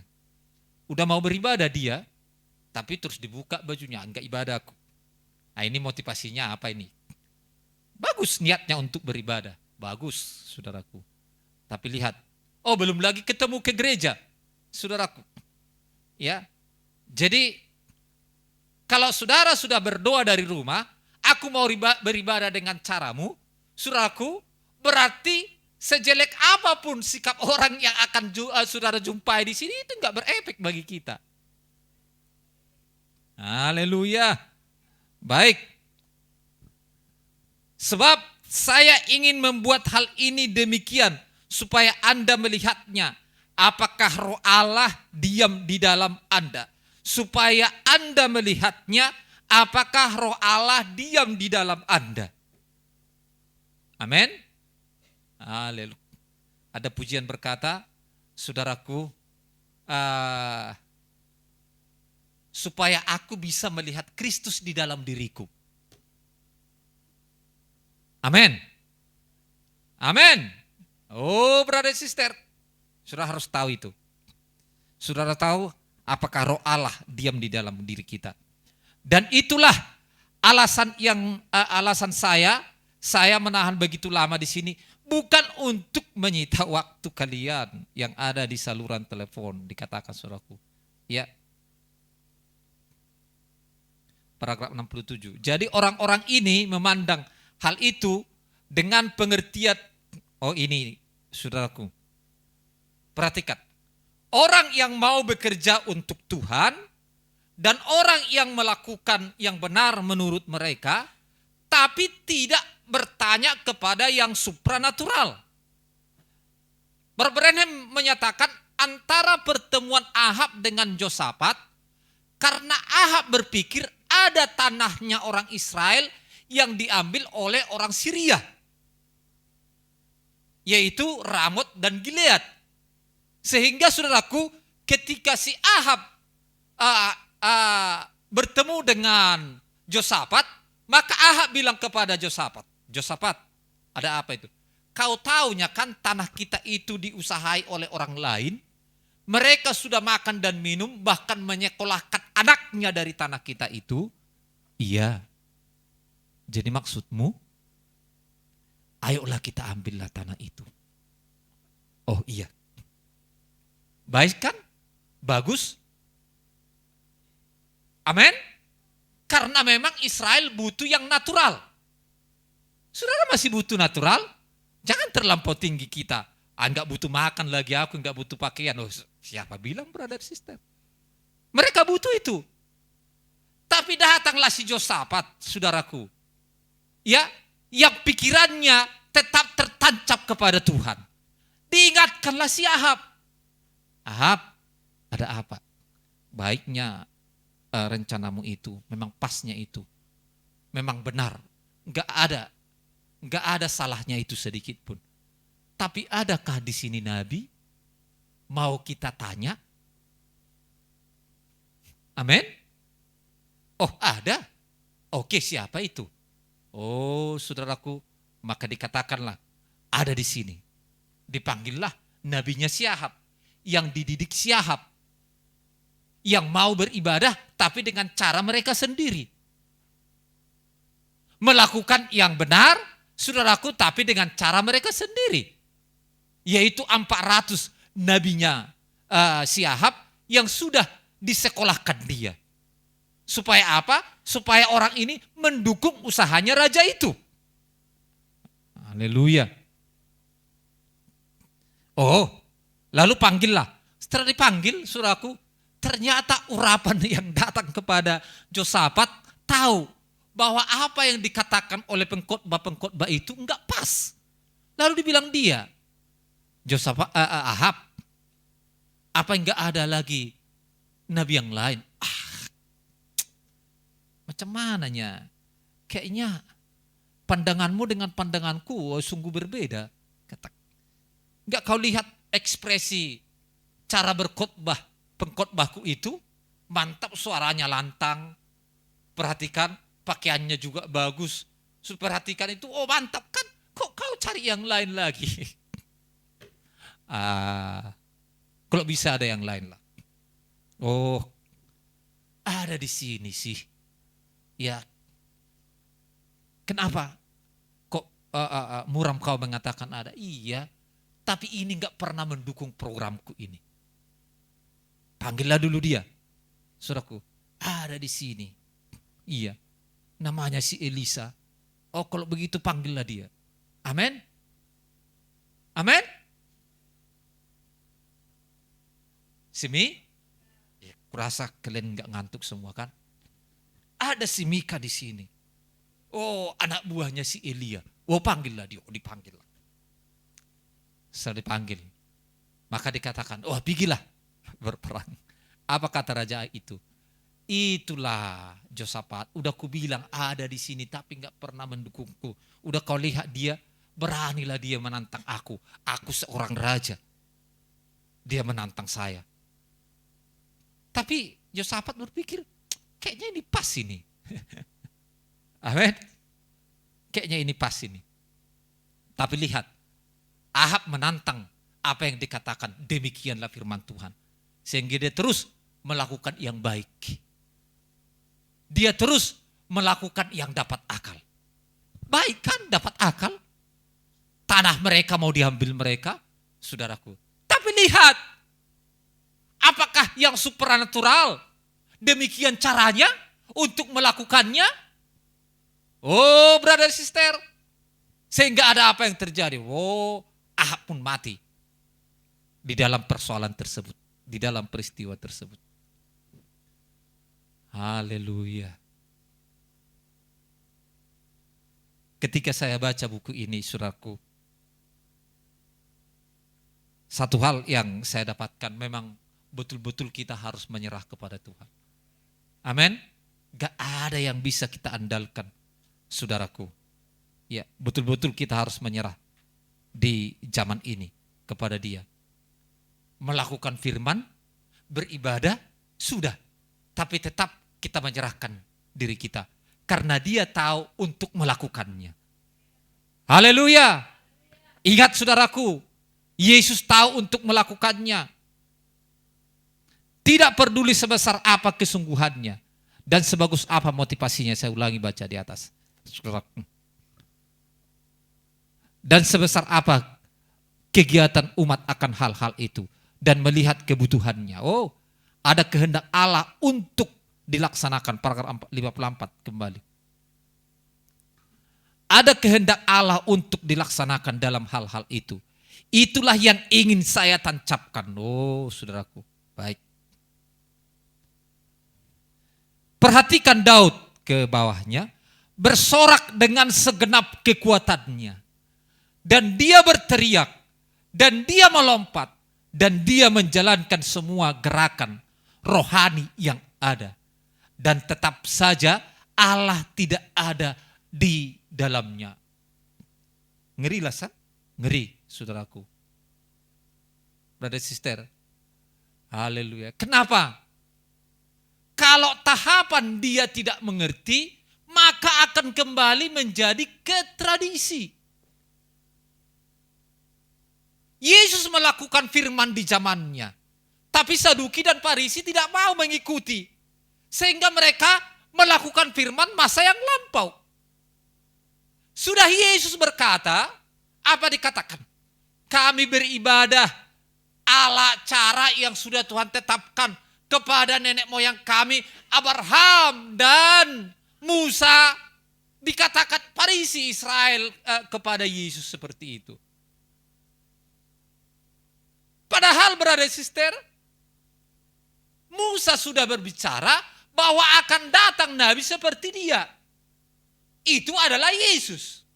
Udah mau beribadah dia, tapi terus dibuka bajunya, enggak ibadahku. Nah ini motivasinya apa ini? Bagus niatnya untuk beribadah, bagus saudaraku. Tapi lihat, oh belum lagi ketemu ke gereja, saudaraku. Ya, jadi kalau saudara sudah berdoa dari rumah, aku mau beribadah dengan caramu, saudaraku, berarti sejelek apapun sikap orang yang akan saudara jumpai di sini itu enggak berefek bagi kita. Haleluya. Baik. Sebab saya ingin membuat hal ini demikian supaya Anda melihatnya. Apakah roh Allah diam di dalam Anda? Supaya Anda melihatnya, apakah roh Allah diam di dalam Anda? Amin. Haleluya. Ada pujian berkata, saudaraku, supaya aku bisa melihat Kristus di dalam diriku. Amin. Amin. Oh, brother sister, saudara harus tahu itu. Saudara tahu apakah roh Allah diam di dalam diri kita. Dan itulah alasan saya menahan begitu lama di sini, bukan untuk menyita waktu kalian yang ada di saluran telepon, dikatakan saudaraku. Ya. Paragraf 67. Jadi orang-orang ini memandang hal itu dengan pengertian, oh ini saudaraku, perhatikan. Orang yang mau bekerja untuk Tuhan dan orang yang melakukan yang benar menurut mereka, tapi tidak bertanya kepada yang supranatural. Branham menyatakan antara pertemuan Ahab dengan Josafat, karena Ahab berpikir ada tanahnya orang Israel yang diambil oleh orang Syria, yaitu Ramot dan Gilead. Sehingga saudaraku, ketika si Ahab bertemu dengan Josafat, maka Ahab bilang kepada Josafat, Josafat, ada apa itu? Kau taunya kan tanah kita itu diusahai oleh orang lain. Mereka sudah makan dan minum, bahkan menyekolahkan anaknya dari tanah kita itu. Iya. Jadi maksudmu, ayolah kita ambillah tanah itu. Oh iya. Baik kan? Bagus. Amin. Karena memang Israel butuh yang natural. Saudara masih butuh natural? Jangan terlampau tinggi kita. Enggak butuh makan lagi aku, enggak butuh pakaian. Oh, siapa bilang brother sister? Mereka butuh itu. Tapi datanglah si Josafat, saudaraku. Ya, yang pikirannya tetap tertancap kepada Tuhan. Diingatkanlah si Ahab. Ahab, ada apa? Baiknya rencanamu itu, memang pasnya itu. Memang benar. Enggak ada salahnya itu sedikit pun. Tapi adakah di sini Nabi? Mau kita tanya? Amin? Oh ada? Oke, siapa itu? Oh saudaraku, maka dikatakanlah ada di sini. Dipanggillah nabinya si Ahab, yang dididik si Ahab, yang mau beribadah tapi dengan cara mereka sendiri. Melakukan yang benar, saudaraku, tapi dengan cara mereka sendiri. Yaitu 400 nabinya si Ahab yang sudah disekolahkan dia. Supaya apa? Supaya orang ini mendukung usahanya raja itu. Haleluya. Oh, lalu panggillah. Setelah dipanggil, saudaraku, ternyata urapan yang datang kepada Josafat tahu bahwa apa yang dikatakan oleh pengkhotbah itu enggak pas. Lalu dibilang dia, Josafat, Ahab, apa enggak ada lagi nabi yang lain? macam mananya? Kayaknya pandanganmu dengan pandanganku sungguh berbeda. Kata, enggak kau lihat ekspresi cara berkhotbah, pengkhotbahku itu mantap, suaranya lantang. Perhatikan pakaiannya juga bagus. Perhatikan itu, oh mantap kan? Kok kau cari yang lain lagi? Kalau bisa ada yang lain lah. Oh, ada di sini sih. Ya, kenapa? Kok muram kau mengatakan ada? Iya, tapi ini nggak pernah mendukung programku ini. Panggillah dulu dia, saudaraku. Ada di sini. Iya, namanya si Elisa. Oh, kalau begitu panggillah dia. Amin. Amin. Simi, ya, kurasa kalian nggak ngantuk semua kan? Ada si Mika di sini. Oh, anak buahnya si Elia. Oh, panggillah dia. Oh, dipanggil. Setelah dipanggil, maka dikatakan, oh pergilah berperang. Apa kata raja itu? Itulah Josafat. Udah ku bilang ada di sini tapi nggak pernah mendukungku. Udah kau lihat dia, beranilah dia menantang aku. Aku seorang raja. Dia menantang saya. Tapi Josafat berpikir, kayaknya ini pas ini. Amin. Kayaknya ini pas ini. Tapi lihat, Ahab menantang apa yang dikatakan, demikianlah firman Tuhan. Sehingga dia terus melakukan yang baik. Dia terus melakukan yang dapat akal. Baik kan, dapat akal. Tanah mereka mau diambil mereka, saudaraku. Tapi lihat, apakah yang supranatural? Demikian caranya untuk melakukannya. Oh, brother sister. Sehingga ada apa yang terjadi? Oh, Ahab pun mati. Di dalam persoalan tersebut. Di dalam peristiwa tersebut. Haleluya. Ketika saya baca buku ini, saudaraku, satu hal yang saya dapatkan, memang betul-betul kita harus menyerah kepada Tuhan. Amin. Gak ada yang bisa kita andalkan, saudaraku. Ya, betul-betul kita harus menyerah di zaman ini kepada Dia. Melakukan firman, beribadah, sudah. Tapi tetap kita menyerahkan diri kita. Karena Dia tahu untuk melakukannya. Haleluya. Ingat saudaraku, Yesus tahu untuk melakukannya. Tidak peduli sebesar apa kesungguhannya. Dan sebagus apa motivasinya, saya ulangi baca di atas. Dan sebesar apa kegiatan umat akan hal-hal itu. Dan melihat kebutuhannya. Oh, ada kehendak Allah untuk dilaksanakan. Paragraf 54 kembali. Ada kehendak Allah untuk dilaksanakan dalam hal-hal itu. Itulah yang ingin saya tancapkan. Oh, saudaraku. Baik. Perhatikan Daud ke bawahnya. Bersorak dengan segenap kekuatannya. Dan dia berteriak. Dan dia melompat. Dan dia menjalankan semua gerakan rohani yang ada. Dan tetap saja Allah tidak ada di dalamnya. Ngeri lah, san? Ngeri, saudaraku. Brother sister. Haleluya. Kenapa? Kalau tahapan dia tidak mengerti, maka akan kembali menjadi ketradisi. Yesus melakukan firman di zamannya. Tapi Saduki dan Farisi tidak mau mengikuti. Sehingga mereka melakukan firman masa yang lampau. Sudah Yesus berkata, apa dikatakan? Kami beribadah ala cara yang sudah Tuhan tetapkan kepada nenek moyang kami, Abraham dan Musa. Dikatakan Farisi Israel kepada Yesus seperti itu. Padahal brother sister, Musa sudah berbicara bahwa akan datang nabi seperti dia. Itu adalah Yesus.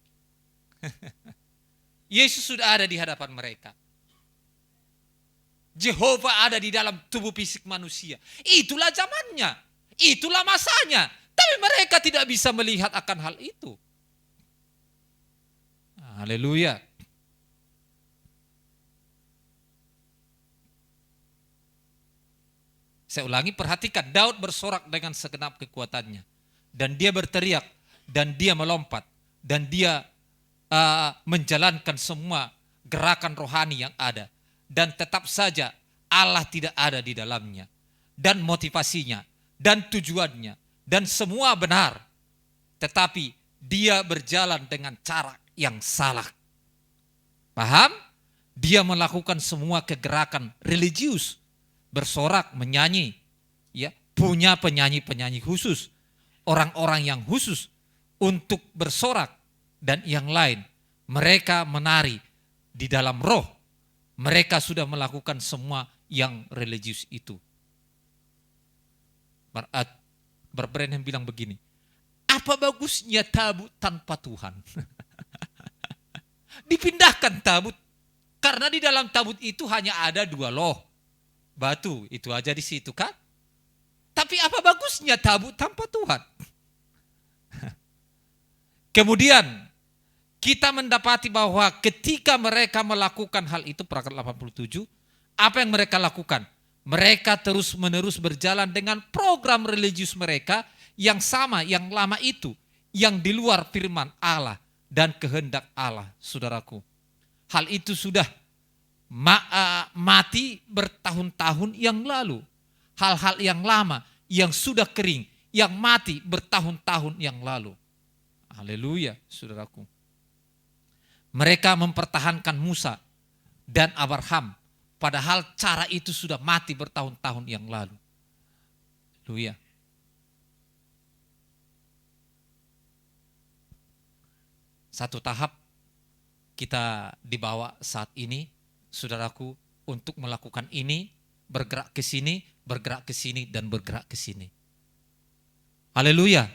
Yesus sudah ada di hadapan mereka. Jehovah ada di dalam tubuh fisik manusia. Itulah zamannya. Itulah masanya. Tapi mereka tidak bisa melihat akan hal itu. Haleluya. Saya ulangi, perhatikan, Daud bersorak dengan segenap kekuatannya. Dan dia berteriak, dan dia melompat, dan dia menjalankan semua gerakan rohani yang ada. Dan tetap saja Allah tidak ada di dalamnya. Dan motivasinya, dan tujuannya, dan semua benar. Tetapi dia berjalan dengan cara yang salah. Paham? Dia melakukan semua kegerakan religius, bersorak, menyanyi, ya, punya penyanyi-penyanyi khusus, orang-orang yang khusus untuk bersorak, dan yang lain. Mereka menari di dalam roh. Mereka sudah melakukan semua yang religius itu. Branham bilang begini, apa bagusnya tabut tanpa Tuhan? Dipindahkan tabut, karena di dalam tabut itu hanya ada 2 loh. Batu, itu aja di situ kan? Tapi apa bagusnya tabut tanpa Tuhan? Kemudian kita mendapati bahwa ketika mereka melakukan hal itu, paragraf 87, apa yang mereka lakukan? Mereka terus-menerus berjalan dengan program religius mereka yang sama, yang lama itu, yang di luar firman Allah dan kehendak Allah, saudaraku. Hal itu sudah mati bertahun-tahun yang lalu. Hal-hal yang lama, yang sudah kering, yang mati bertahun-tahun yang lalu. Haleluya, saudaraku. Mereka mempertahankan Musa dan Abraham, padahal cara itu sudah mati bertahun-tahun yang lalu. Haleluya. Satu tahap kita dibawa saat ini, saudaraku, untuk melakukan ini, bergerak ke sini, dan bergerak ke sini. Haleluya.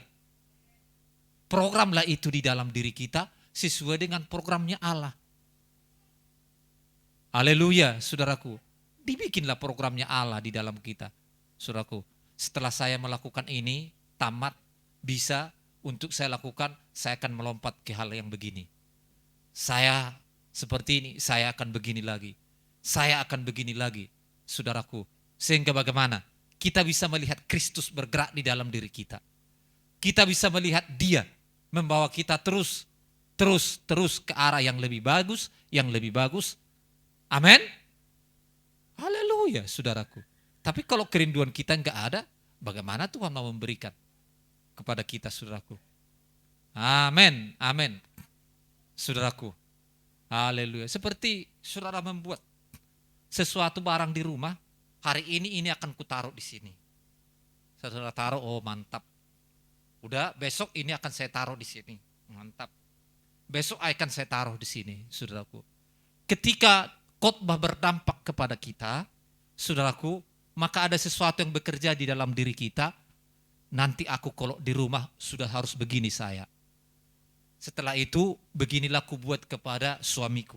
Programlah itu di dalam diri kita sesuai dengan programnya Allah. Haleluya, saudaraku. Dibikinlah programnya Allah di dalam kita, saudaraku. Setelah saya melakukan ini, tamat, bisa untuk saya lakukan, saya akan melompat ke hal yang begini. Saya seperti ini, saya akan begini lagi. Saya akan begini lagi, saudaraku. Sehingga bagaimana? Kita bisa melihat Kristus bergerak di dalam diri kita. Kita bisa melihat Dia membawa kita terus ke arah yang lebih bagus, Amin. Haleluya, saudaraku. Tapi kalau kerinduan kita enggak ada, bagaimana Tuhan mau memberikan kepada kita, saudaraku? Amin, amin. Saudaraku, haleluya. Seperti saudara membuat sesuatu barang di rumah, hari ini akan kutaruh di sini. Saudara taruh, oh mantap. Udah, besok ini akan saya taruh di sini. Mantap. Besok akan saya taruh di sini, saudaraku. Ketika khotbah berdampak kepada kita, saudaraku, maka ada sesuatu yang bekerja di dalam diri kita. Nanti aku kalau di rumah sudah harus begini saya. Setelah itu, beginilah ku buat kepada suamiku.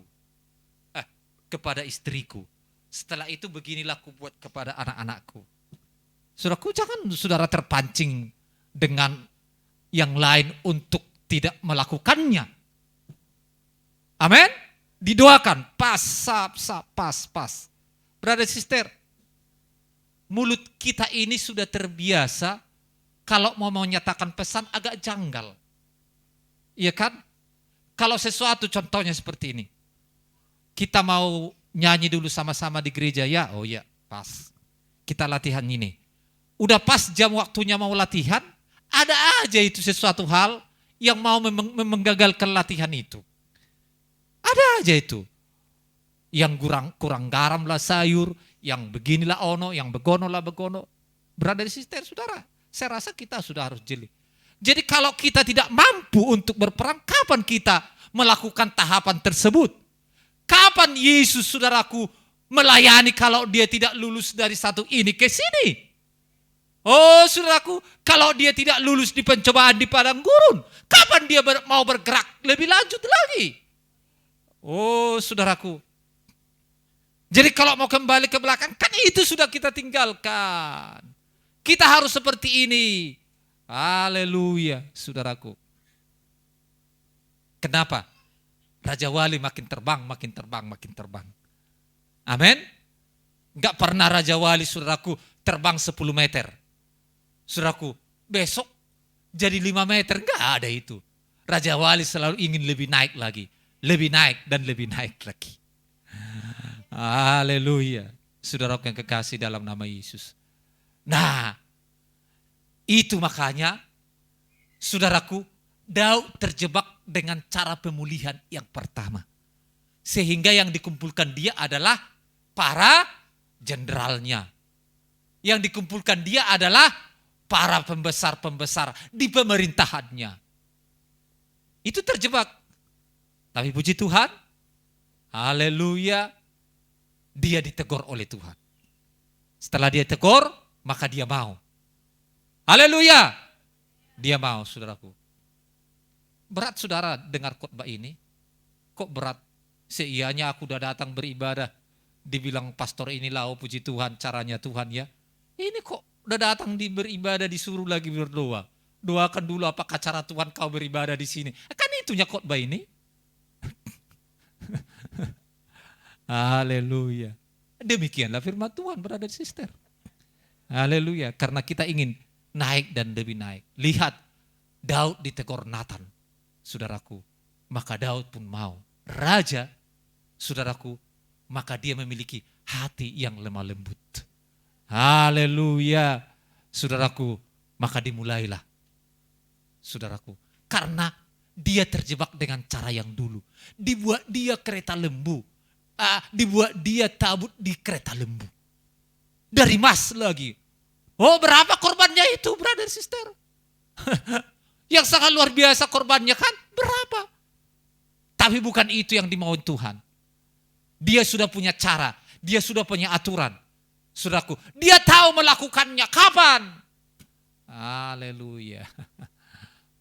Kepada istriku. Setelah itu, beginilah ku buat kepada anak-anakku. Saudaraku, jangan saudara terpancing dengan yang lain untuk tidak melakukannya. Amin. Didoakan. Pas. Brother sister, mulut kita ini sudah terbiasa kalau mau menyatakan pesan agak janggal. Iya kan? Kalau sesuatu contohnya seperti ini. Kita mau nyanyi dulu sama-sama di gereja ya. Oh ya, pas. Kita latihan ini. Udah pas jam waktunya mau latihan, ada aja itu sesuatu hal yang mau menggagalkan latihan itu. Ada aja itu. Yang kurang garam lah sayur, yang beginilah ono, yang begono lah begono. Brother sister, saudara, saya rasa kita sudah harus jeli. Jadi kalau kita tidak mampu untuk berperang, kapan kita melakukan tahapan tersebut? Kapan Yesus, saudaraku, melayani kalau dia tidak lulus dari satu ini ke sini? Oh saudaraku, kalau dia tidak lulus di pencobaan di padang gurun, kapan dia mau bergerak lebih lanjut lagi? Oh saudaraku, jadi kalau mau kembali ke belakang, kan itu sudah kita tinggalkan. Kita harus seperti ini. Haleluya, saudaraku. Kenapa? Raja Wali makin terbang, makin terbang, makin terbang. Amin. Gak pernah Raja Wali, saudaraku, terbang 10 meter. Saudaraku, besok jadi 5 meter. Gak ada itu. Raja Wali selalu ingin lebih naik lagi. Lebih naik dan lebih naik lagi. Haleluya. Saudaraku yang kekasih dalam nama Yesus. Nah, itu makanya, saudaraku, Daud terjebak dengan cara pemulihan yang pertama. Sehingga yang dikumpulkan dia adalah para jenderalnya. Yang dikumpulkan dia adalah para pembesar-pembesar di pemerintahannya. Itu terjebak. Tapi puji Tuhan, haleluya, dia ditegur oleh Tuhan. Setelah dia tegur, maka dia mau. Haleluya, dia mau, saudaraku. Berat saudara dengar khotbah ini. Kok berat? Seianya aku udah datang beribadah. Dibilang pastor inilah, oh puji Tuhan caranya Tuhan ya. Ini kok udah datang beribadah disuruh lagi berdoa. Doakan dulu apakah cara Tuhan kau beribadah di sini. Kan itunya khotbah ini. Haleluya. Demikianlah firman Tuhan, brother sister. Haleluya. Karena kita ingin naik dan lebih naik. Lihat, Daud ditegur Nathan, saudaraku. Maka Daud pun mau. Raja, saudaraku, maka dia memiliki hati yang lemah lembut. Haleluya. Saudaraku, maka dimulailah. Saudaraku, karena dia terjebak dengan cara yang dulu. Dibuat dia kereta lembu. Dibuat dia tabut di kereta lembu. Dari emas lagi. Oh, berapa korbannya itu, brother sister? Yang sangat luar biasa korbannya kan? Berapa? Tapi bukan itu yang dimauin Tuhan. Dia sudah punya cara. Dia sudah punya aturan. Saudaraku, dia tahu melakukannya kapan. Haleluya.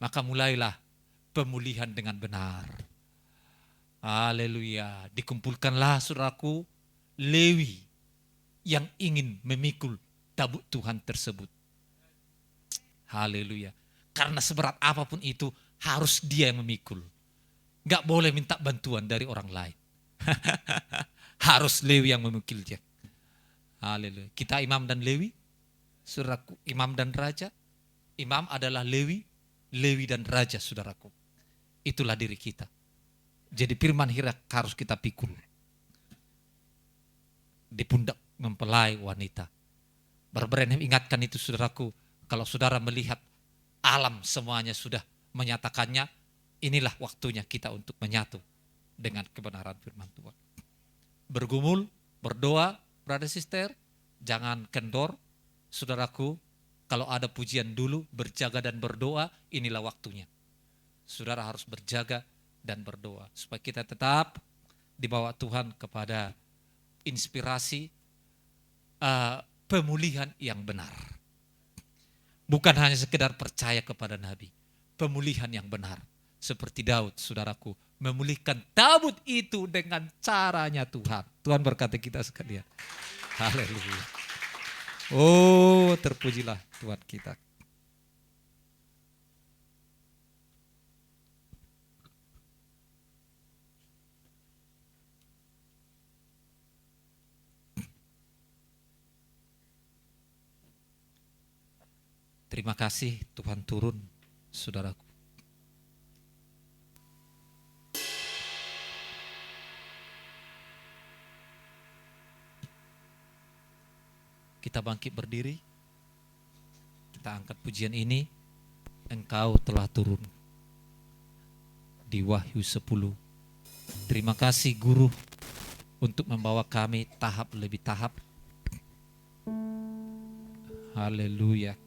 Maka mulailah pemulihan dengan benar. Haleluya. Dikumpulkanlah, saudaraku, Lewi yang ingin memikul tabut Tuhan tersebut. Haleluya. Karena seberat apapun itu harus dia yang memikul. Gak boleh minta bantuan dari orang lain. Harus Lewi yang memikilnya. Haleluya. Kita imam dan Lewi, saudaraku, imam dan raja. Imam adalah Lewi, Lewi dan raja, saudaraku. Itulah diri kita. Jadi firman Hirak harus kita pikul. Di pundak mempelai wanita. Barbarenhem ingatkan itu, saudaraku. Kalau saudara melihat alam semuanya sudah menyatakannya, inilah waktunya kita untuk menyatu dengan kebenaran firman Tuhan. Bergumul, berdoa, brother sister, jangan kendor. Saudaraku, kalau ada pujian dulu, berjaga dan berdoa, inilah waktunya. Saudara harus berjaga dan berdoa. Supaya kita tetap dibawa Tuhan kepada inspirasi pemulihan yang benar. Bukan hanya sekedar percaya kepada Nabi. Pemulihan yang benar. Seperti Daud, saudaraku, memulihkan tabut itu dengan caranya Tuhan. Tuhan berkata kita sekalian. Haleluya. Oh, terpujilah Tuhan kita. Terima kasih Tuhan turun, saudaraku. Kita bangkit berdiri. Kita angkat pujian ini. Engkau telah turun. Di Wahyu 10. Terima kasih Guru untuk membawa kami tahap lebih tahap. Haleluya.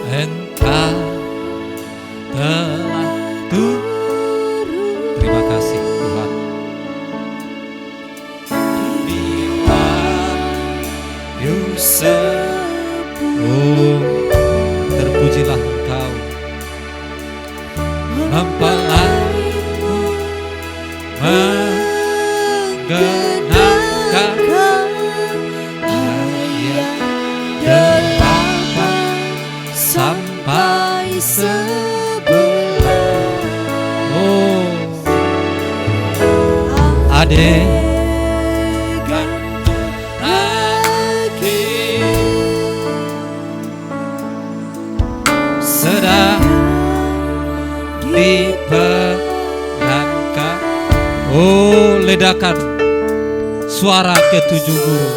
Engkau Oh, terpujilah Engkau mempelaimu, menggenapkan ayat 8 sampai 11. Oh, adegan terakhir sedang diperangkat. Oh, ledakan suara ketujuh guru,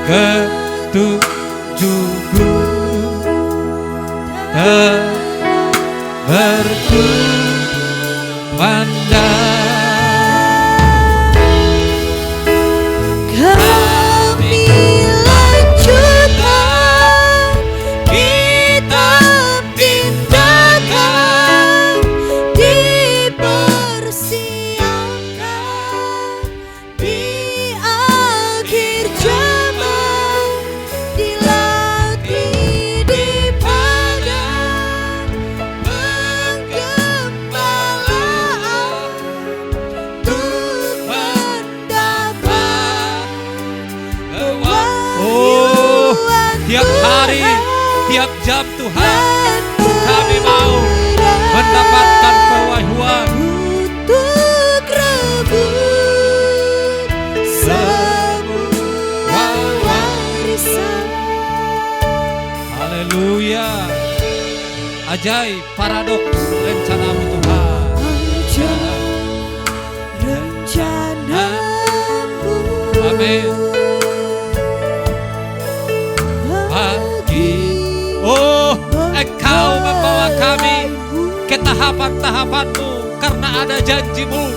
ketujuh guru berkumandang. Tiap hari, tiap jam Tuhan, kami mau mendapatkan pewahyuan untuk rebut semua warisan. Haleluya. Ajaib, paradoks rencanamu Tuhan. Rencanamu. Amin. Oh, Engkau membawa kami ke tahapan-tahapan-Mu karena ada janji-Mu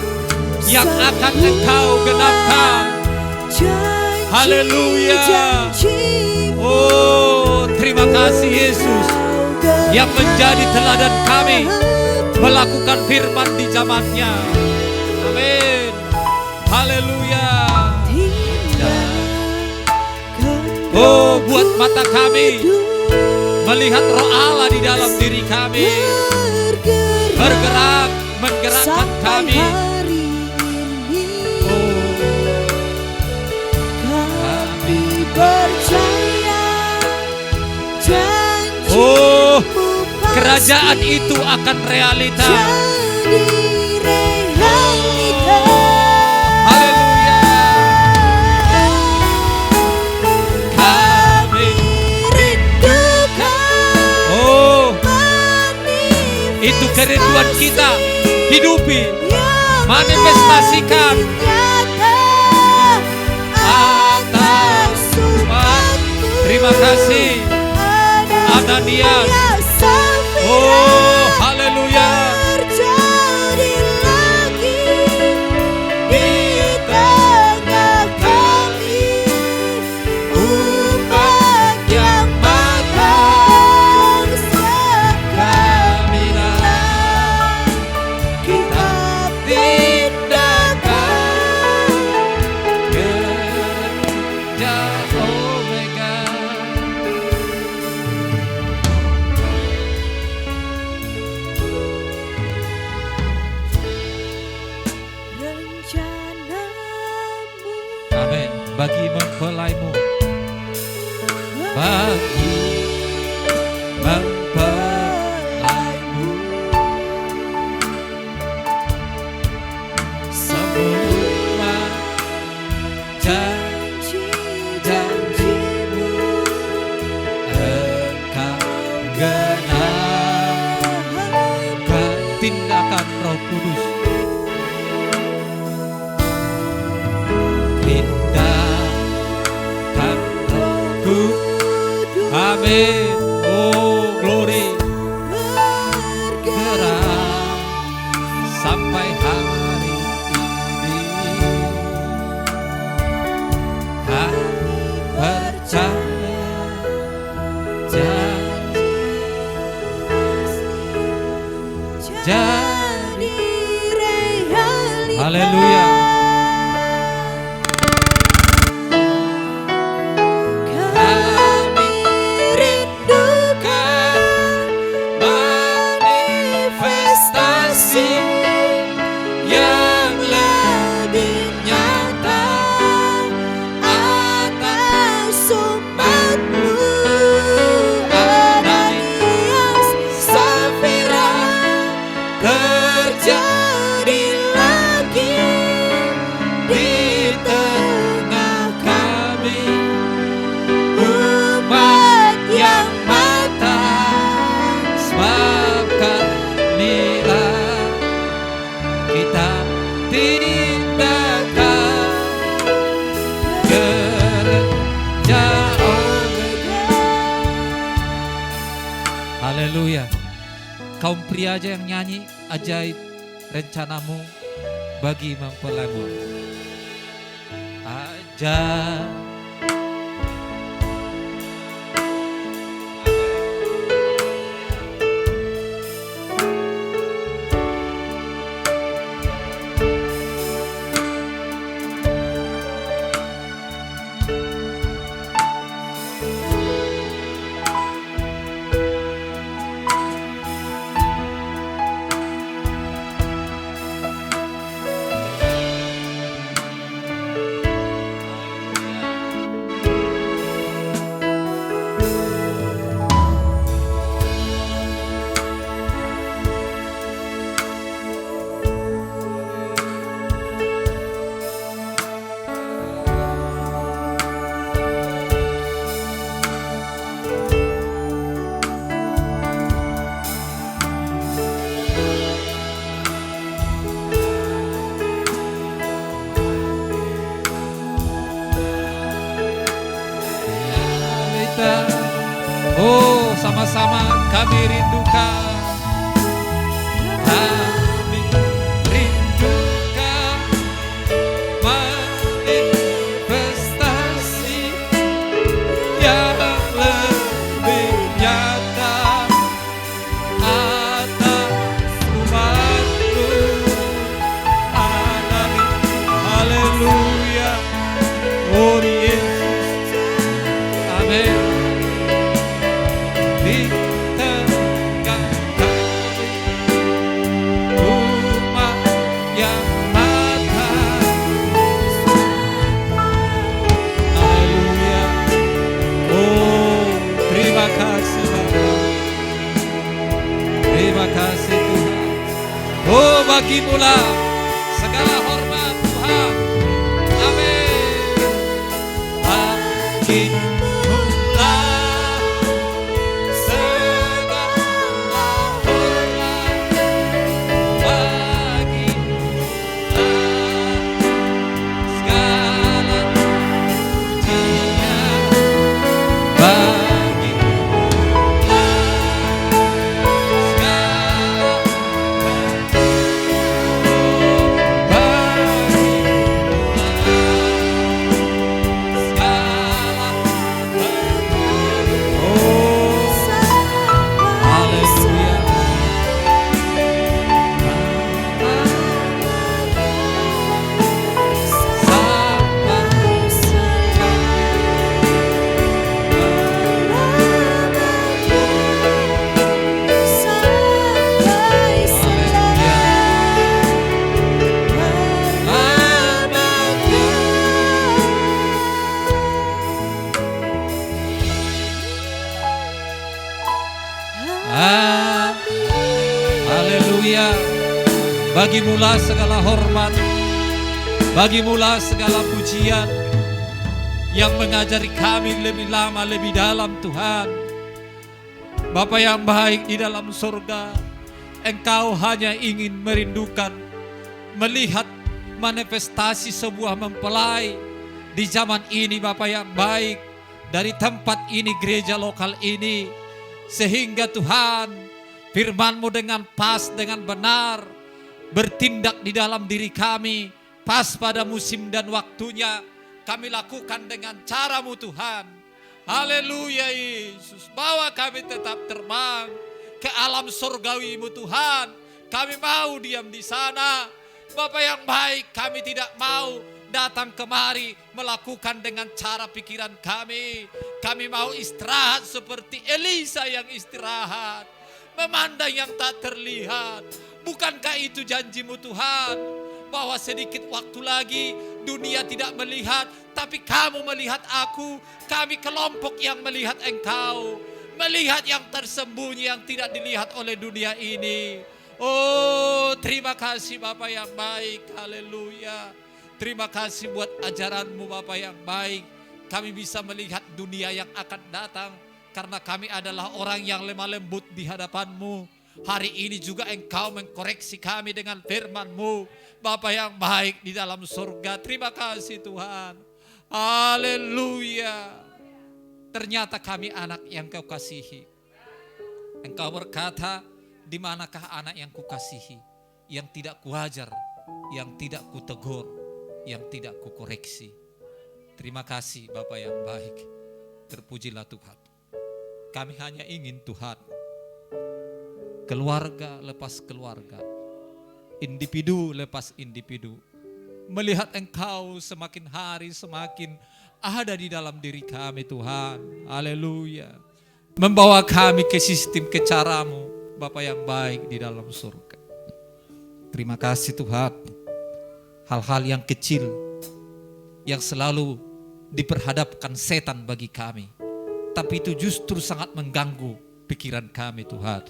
yang akan Engkau genapkan. Haleluya. Oh, terima kasih Yesus yang menjadi teladan kami melakukan firman di zamannya. Amin. Haleluya. Oh, buat mata kami melihat roh Allah di dalam diri kami, bergerak, menggerakkan kami. Oh, kami percaya janji. Oh, kerajaan itu akan realita. Itu kerinduan kita, hidupi, manifestasikan atas umat. Terima kasih Ananias. Oh, haleluya. Bagi mempelaimu, bagi mempelaimu, semua janji-janjimu Engkau genapkan. Tindakan Roh Kudus, amin. Oh, glory. Bergerak sampai hari ini. Kami percaya janji jadi realita. Haleluya. di tengah kami, umat yang matang, sebab kamilah kita tindakan kerja Omega. Haleluya. Kaum pria aja yang nyanyi, ajaib rencanamu bagi mempelaimu. Ajaib. Oh, sama-sama kami rindukan. Kami rindukan manifestasi yang lebih nyata atas umat-Mu. Haleluya. Oh Yesus. Amin. Di tengah kami, umat yang matang. Haleluya. Oh, terima kasih Bapa. Terima kasih Tuhan. Oh, bagi-Mu-lah segala hormat Tuhan. Amin. Bagi-Mu-lah Haleluya. Bagi-Mu-lah segala hormat, bagi-Mu-lah segala pujian yang mengajari kami lebih lama, lebih dalam Tuhan. Bapa yang baik di dalam surga, Engkau hanya ingin merindukan melihat manifestasi sebuah mempelai di zaman ini Bapa yang baik, dari tempat ini, gereja lokal ini, sehingga Tuhan firman-Mu dengan pas, dengan benar bertindak di dalam diri kami, pas pada musim dan waktunya. Kami lakukan dengan cara-Mu Tuhan. Haleluya Yesus. Bawa kami tetap terbang ke alam surgawi-Mu Tuhan. Kami mau diam di sana. Bapa yang baik, kami tidak mau datang kemari melakukan dengan cara pikiran kami. Kami mau istirahat seperti Elisa yang istirahat, memandang yang tak terlihat. Bukankah itu janji-Mu Tuhan, bahwa sedikit waktu lagi dunia tidak melihat, tapi Kamu melihat aku. Kami kelompok yang melihat Engkau, melihat yang tersembunyi yang tidak dilihat oleh dunia ini. Oh, terima kasih Bapa yang baik. Haleluya. Terima kasih buat ajaran-Mu Bapa yang baik. Kami bisa melihat dunia yang akan datang karena kami adalah orang yang lemah lembut di hadapan-Mu. Hari ini juga Engkau mengkoreksi kami dengan firman-Mu. Bapa yang baik di dalam surga. Terima kasih Tuhan. Haleluya. Ternyata kami anak yang Kau kasihi. Engkau berkata, di manakah anak yang Kukasihi, yang tidak Kuajar, yang tidak Kutegur, yang tidak Kukoreksi. Terima kasih Bapa yang baik. Terpujilah Tuhan. Kami hanya ingin Tuhan, keluarga lepas keluarga, individu lepas individu, melihat Engkau semakin hari semakin ada di dalam diri kami Tuhan. Haleluya. Membawa kami ke sistem, ke cara-Mu Bapa yang baik di dalam surga. Terima kasih Tuhan. Hal-hal yang kecil yang selalu diperhadapkan setan bagi kami, tapi itu justru sangat mengganggu pikiran kami Tuhan.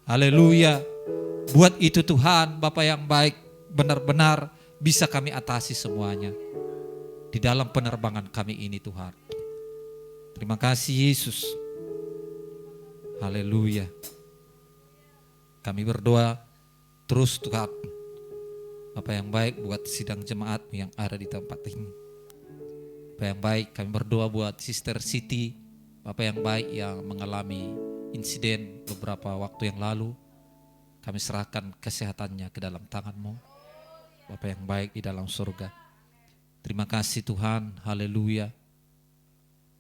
Haleluya. Buat itu Tuhan Bapa yang baik, benar-benar bisa kami atasi semuanya di dalam penerbangan kami ini Tuhan. Terima kasih Yesus. Haleluya. Kami berdoa terus Tuhan, Bapa yang baik, buat sidang jemaat yang ada di tempat ini. Bapa yang baik, kami berdoa buat Sister Siti, Bapa yang baik yang mengalami insiden beberapa waktu yang lalu. Kami serahkan kesehatannya ke dalam tangan-Mu, Bapa yang baik di dalam surga. Terima kasih Tuhan, haleluya.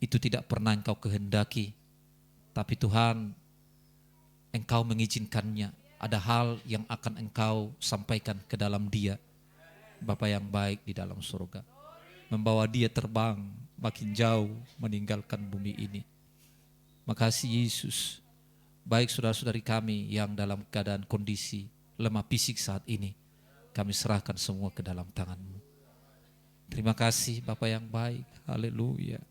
Itu tidak pernah Engkau kehendaki, tapi Tuhan, Engkau mengizinkannya. Ada hal yang akan Engkau sampaikan ke dalam dia, Bapa yang baik di dalam surga. Membawa dia terbang makin jauh meninggalkan bumi ini. Makasih Yesus. Baik saudara-saudari kami yang dalam keadaan kondisi lemah fisik saat ini, kami serahkan semua ke dalam tangan-Mu. Terima kasih Bapa yang baik. Haleluya.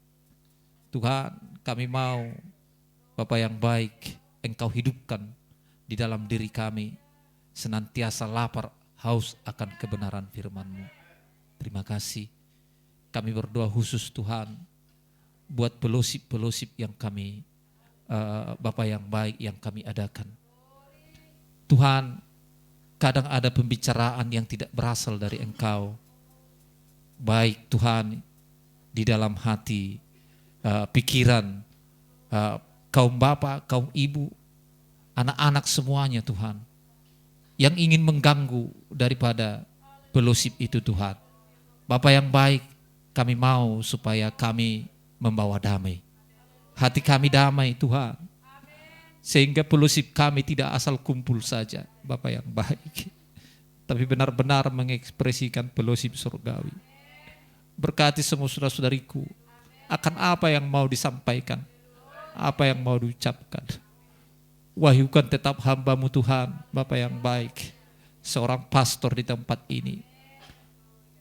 Tuhan, kami mau Bapa yang baik, Engkau hidupkan di dalam diri kami, senantiasa lapar haus akan kebenaran firman-Mu. Terima kasih. Kami berdoa khusus Tuhan buat pelosip-pelosip yang kami, Bapa yang baik yang kami adakan. Tuhan, kadang ada pembicaraan yang tidak berasal dari Engkau. Baik Tuhan, di dalam hati, pikiran, kaum bapa, kaum ibu, anak-anak semuanya Tuhan, yang ingin mengganggu daripada pelosip itu Tuhan. Bapa yang baik, kami mau supaya kami membawa damai. Hati kami damai Tuhan, sehingga pelosip kami tidak asal kumpul saja Bapa yang baik, tapi benar-benar mengekspresikan pelosip surgawi. Berkati semua saudara-saudariku akan apa yang mau disampaikan, apa yang mau diucapkan. Wahyukan tetap hamba-Mu Tuhan, Bapa yang baik, seorang pastor di tempat ini.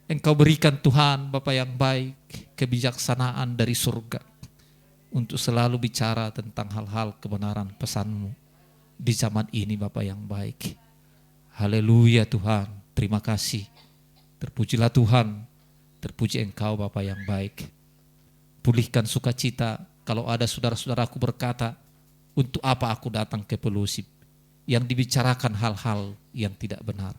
Engkau berikan Tuhan, Bapa yang baik, kebijaksanaan dari surga untuk selalu bicara tentang hal-hal kebenaran pesan-Mu di zaman ini Bapa yang baik. Haleluya Tuhan, terima kasih. Terpujilah Tuhan, terpuji Engkau Bapa yang baik. Pulihkan sukacita kalau ada saudara-saudaraku berkata, untuk apa aku datang ke pelosip yang dibicarakan hal-hal yang tidak benar.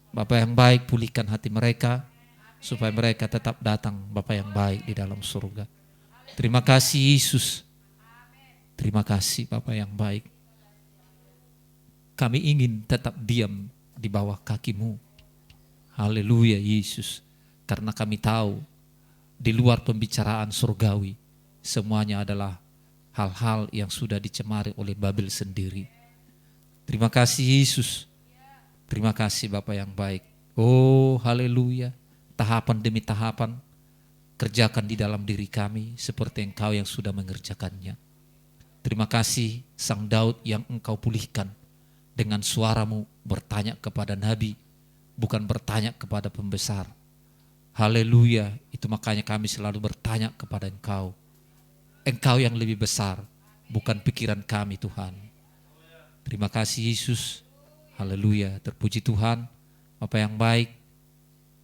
Bapa yang baik, pulihkan hati mereka supaya mereka tetap datang Bapa yang baik di dalam surga. Terima kasih Yesus. Terima kasih Bapa yang baik. Kami ingin tetap diam di bawah kaki-Mu. Haleluya Yesus. Karena kami tahu di luar pembicaraan surgawi semuanya adalah hal-hal yang sudah dicemari oleh Babel sendiri. Terima kasih Yesus. Terima kasih Bapa yang baik. Oh haleluya. Tahapan demi tahapan kerjakan di dalam diri kami seperti Engkau yang sudah mengerjakannya. Terima kasih Sang Daud yang Engkau pulihkan dengan suara-Mu bertanya kepada Nabi, bukan bertanya kepada pembesar. Haleluya. Itu makanya kami selalu bertanya kepada Engkau. Engkau yang lebih besar, bukan pikiran kami Tuhan. Terima kasih Yesus. Haleluya. Terpuji Tuhan. Bapa yang baik,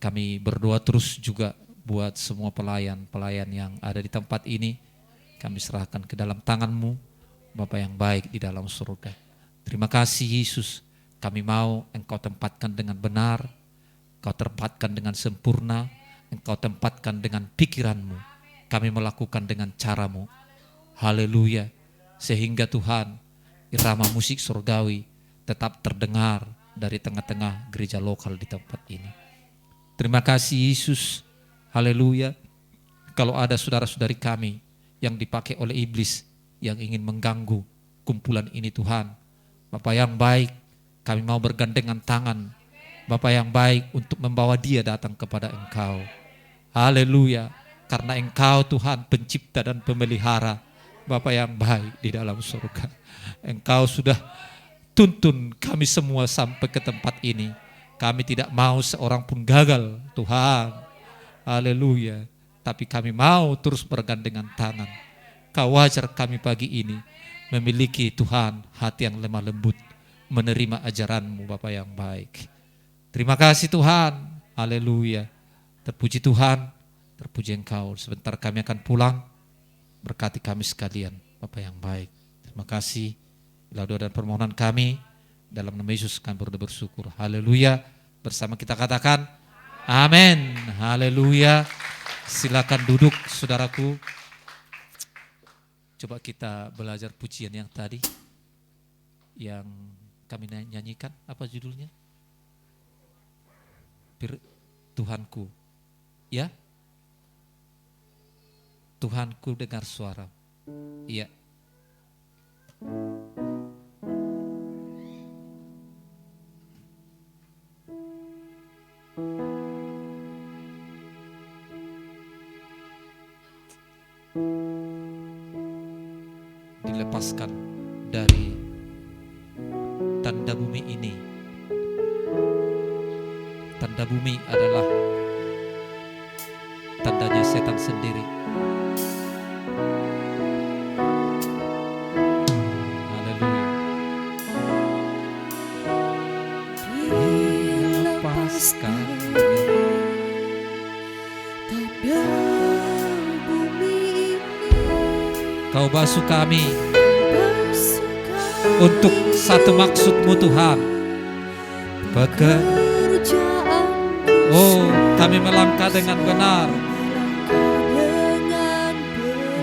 Kami berdoa terus juga buat semua pelayan-pelayan yang ada di tempat ini. Kami serahkan ke dalam tangan-Mu, Bapa yang baik di dalam surga. Terima kasih Yesus, kami mau Engkau tempatkan dengan benar, Engkau tempatkan dengan sempurna, Engkau tempatkan dengan pikiran-Mu. Kami melakukan dengan cara-Mu. Haleluya. Sehingga Tuhan, irama musik surgawi tetap terdengar dari tengah-tengah gereja lokal di tempat ini. Terima kasih Yesus. Haleluya. Kalau ada saudara-saudari kami yang dipakai oleh iblis yang ingin mengganggu kumpulan ini Tuhan, Bapa yang baik, kami mau bergandengan tangan, Bapa yang baik, untuk membawa dia datang kepada Engkau. Haleluya. Karena Engkau Tuhan pencipta dan pemelihara, Bapa yang baik di dalam surga. Engkau sudah tuntun kami semua sampai ke tempat ini. Kami tidak mau seorang pun gagal Tuhan. Haleluya. Tapi kami mau terus bergandengan tangan. Kau wajar kami pagi ini memiliki Tuhan hati yang lemah lembut, menerima ajaran-Mu Bapa yang baik. Terima kasih Tuhan. Haleluya. Terpuji Tuhan, terpuji Engkau. Sebentar kami akan pulang. Berkati kami sekalian Bapa yang baik. Terima kasih. Bila doa dan permohonan kami, dalam nama Yesus kami bersyukur. Haleluya. Bersama kita katakan amin. Haleluya. Silakan duduk saudaraku. Coba kita belajar pujian yang tadi yang kami nyanyikan. Apa judulnya? Tuhanku. Ya? Tuhanku dengar suara. Iya. Dilepaskan dari tanda bumi ini. Tanda bumi adalah tandanya setan sendiri. Haleluya. Dilepaskan tanda bumi ini. Kau basuh kami untuk satu maksud-Mu Tuhan. Oh, kami melangkah dengan benar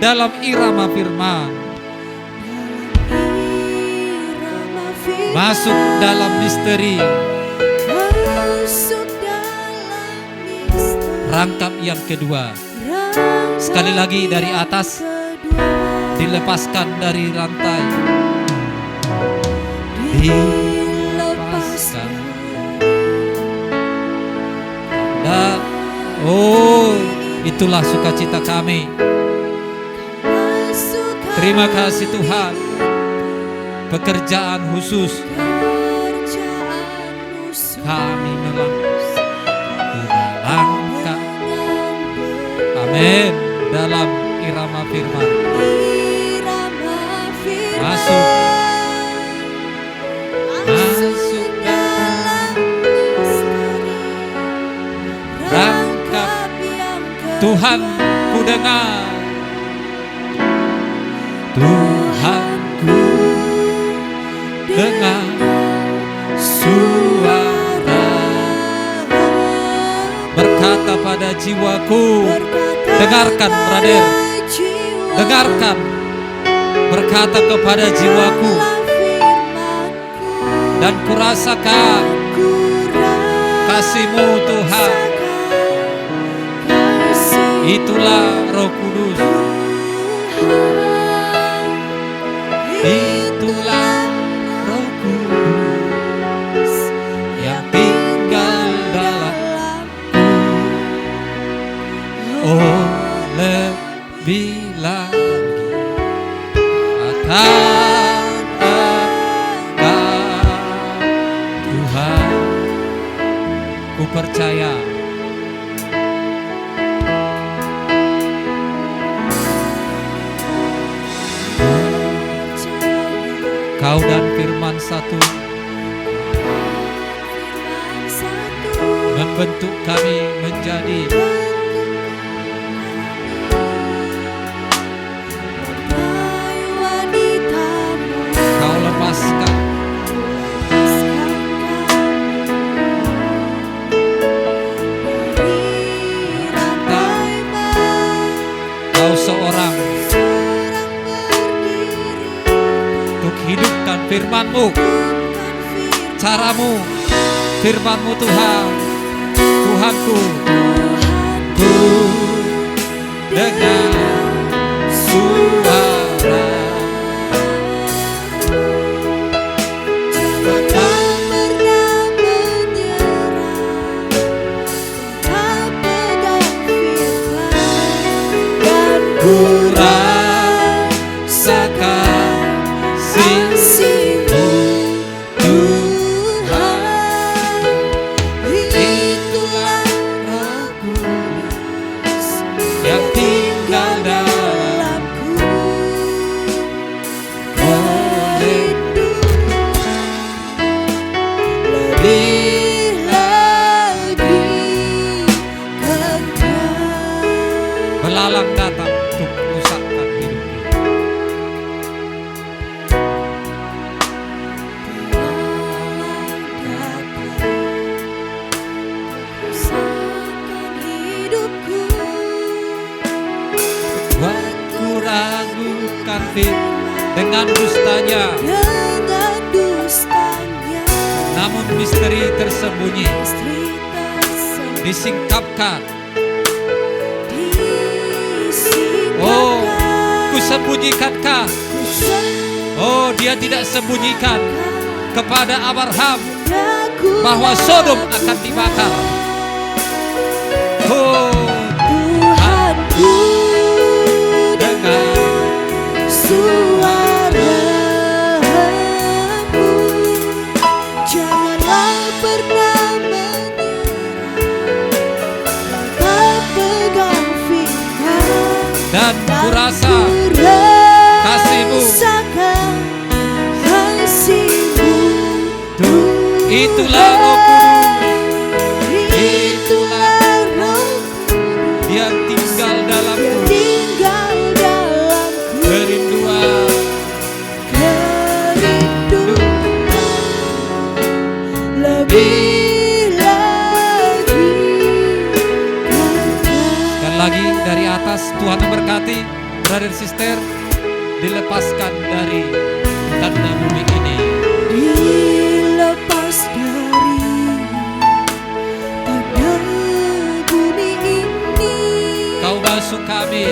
dalam irama firman, masuk dalam misteri, rangkap yang kedua. Sekali lagi dari atas, dilepaskan dari rantai, dilepaskan. Dan oh, itulah sukacita kami. Terima kasih Tuhan. Pekerjaan khusus kami melangkah. Amin. Dalam irama firman, masuk dalam rangkap. Tuhan ku dengar, Tuhanku dengar suara, berkata pada jiwaku. Dengarkan brother, dengarkan, berkata kepada jiwaku, dan kurasakan kasih-Mu Tuhan. Itulah Roh Kudus, itulah Roh Kudus yang tinggal dalamku. Oh, lebih lagi Tuhan, ku percaya. Kau dan firman satu bentuk kami menjadi Kau lepaskan Kau seorang untuk hidupkan firman-Mu, caramu, firman-Mu Tuhan. Tuhanku, ku dengar suara ku rasakan kasih-Mu Tuhan. Itulah Roh Kudus yang tinggal dalamku, lebih lagi kekal. Belalang datang untuk merusakkan hidupku. Buatku ragukan dengan dustanya, namun misteri tersembunyi disingkapkan. Oh, kusembunjikankah? Oh, Dia tidak sembunyikan kepada Abraham bahwa Sodom akan dibakar. Oh, Tuhanku, dengar suara-Mu, janganlah pernah menyerah, tetap pegang firman, dan kurasa kasih-Mu, itulah Roh Kudus, itulah Roh Kudus yang tinggal dalamku, kerinduan lebih lagi. Dan lagi dari atas, Tuhan memberkati brother sister, dilepaskan dari tanda bumi ini, dilepas dari tanda bumi ini. Kau basuh kami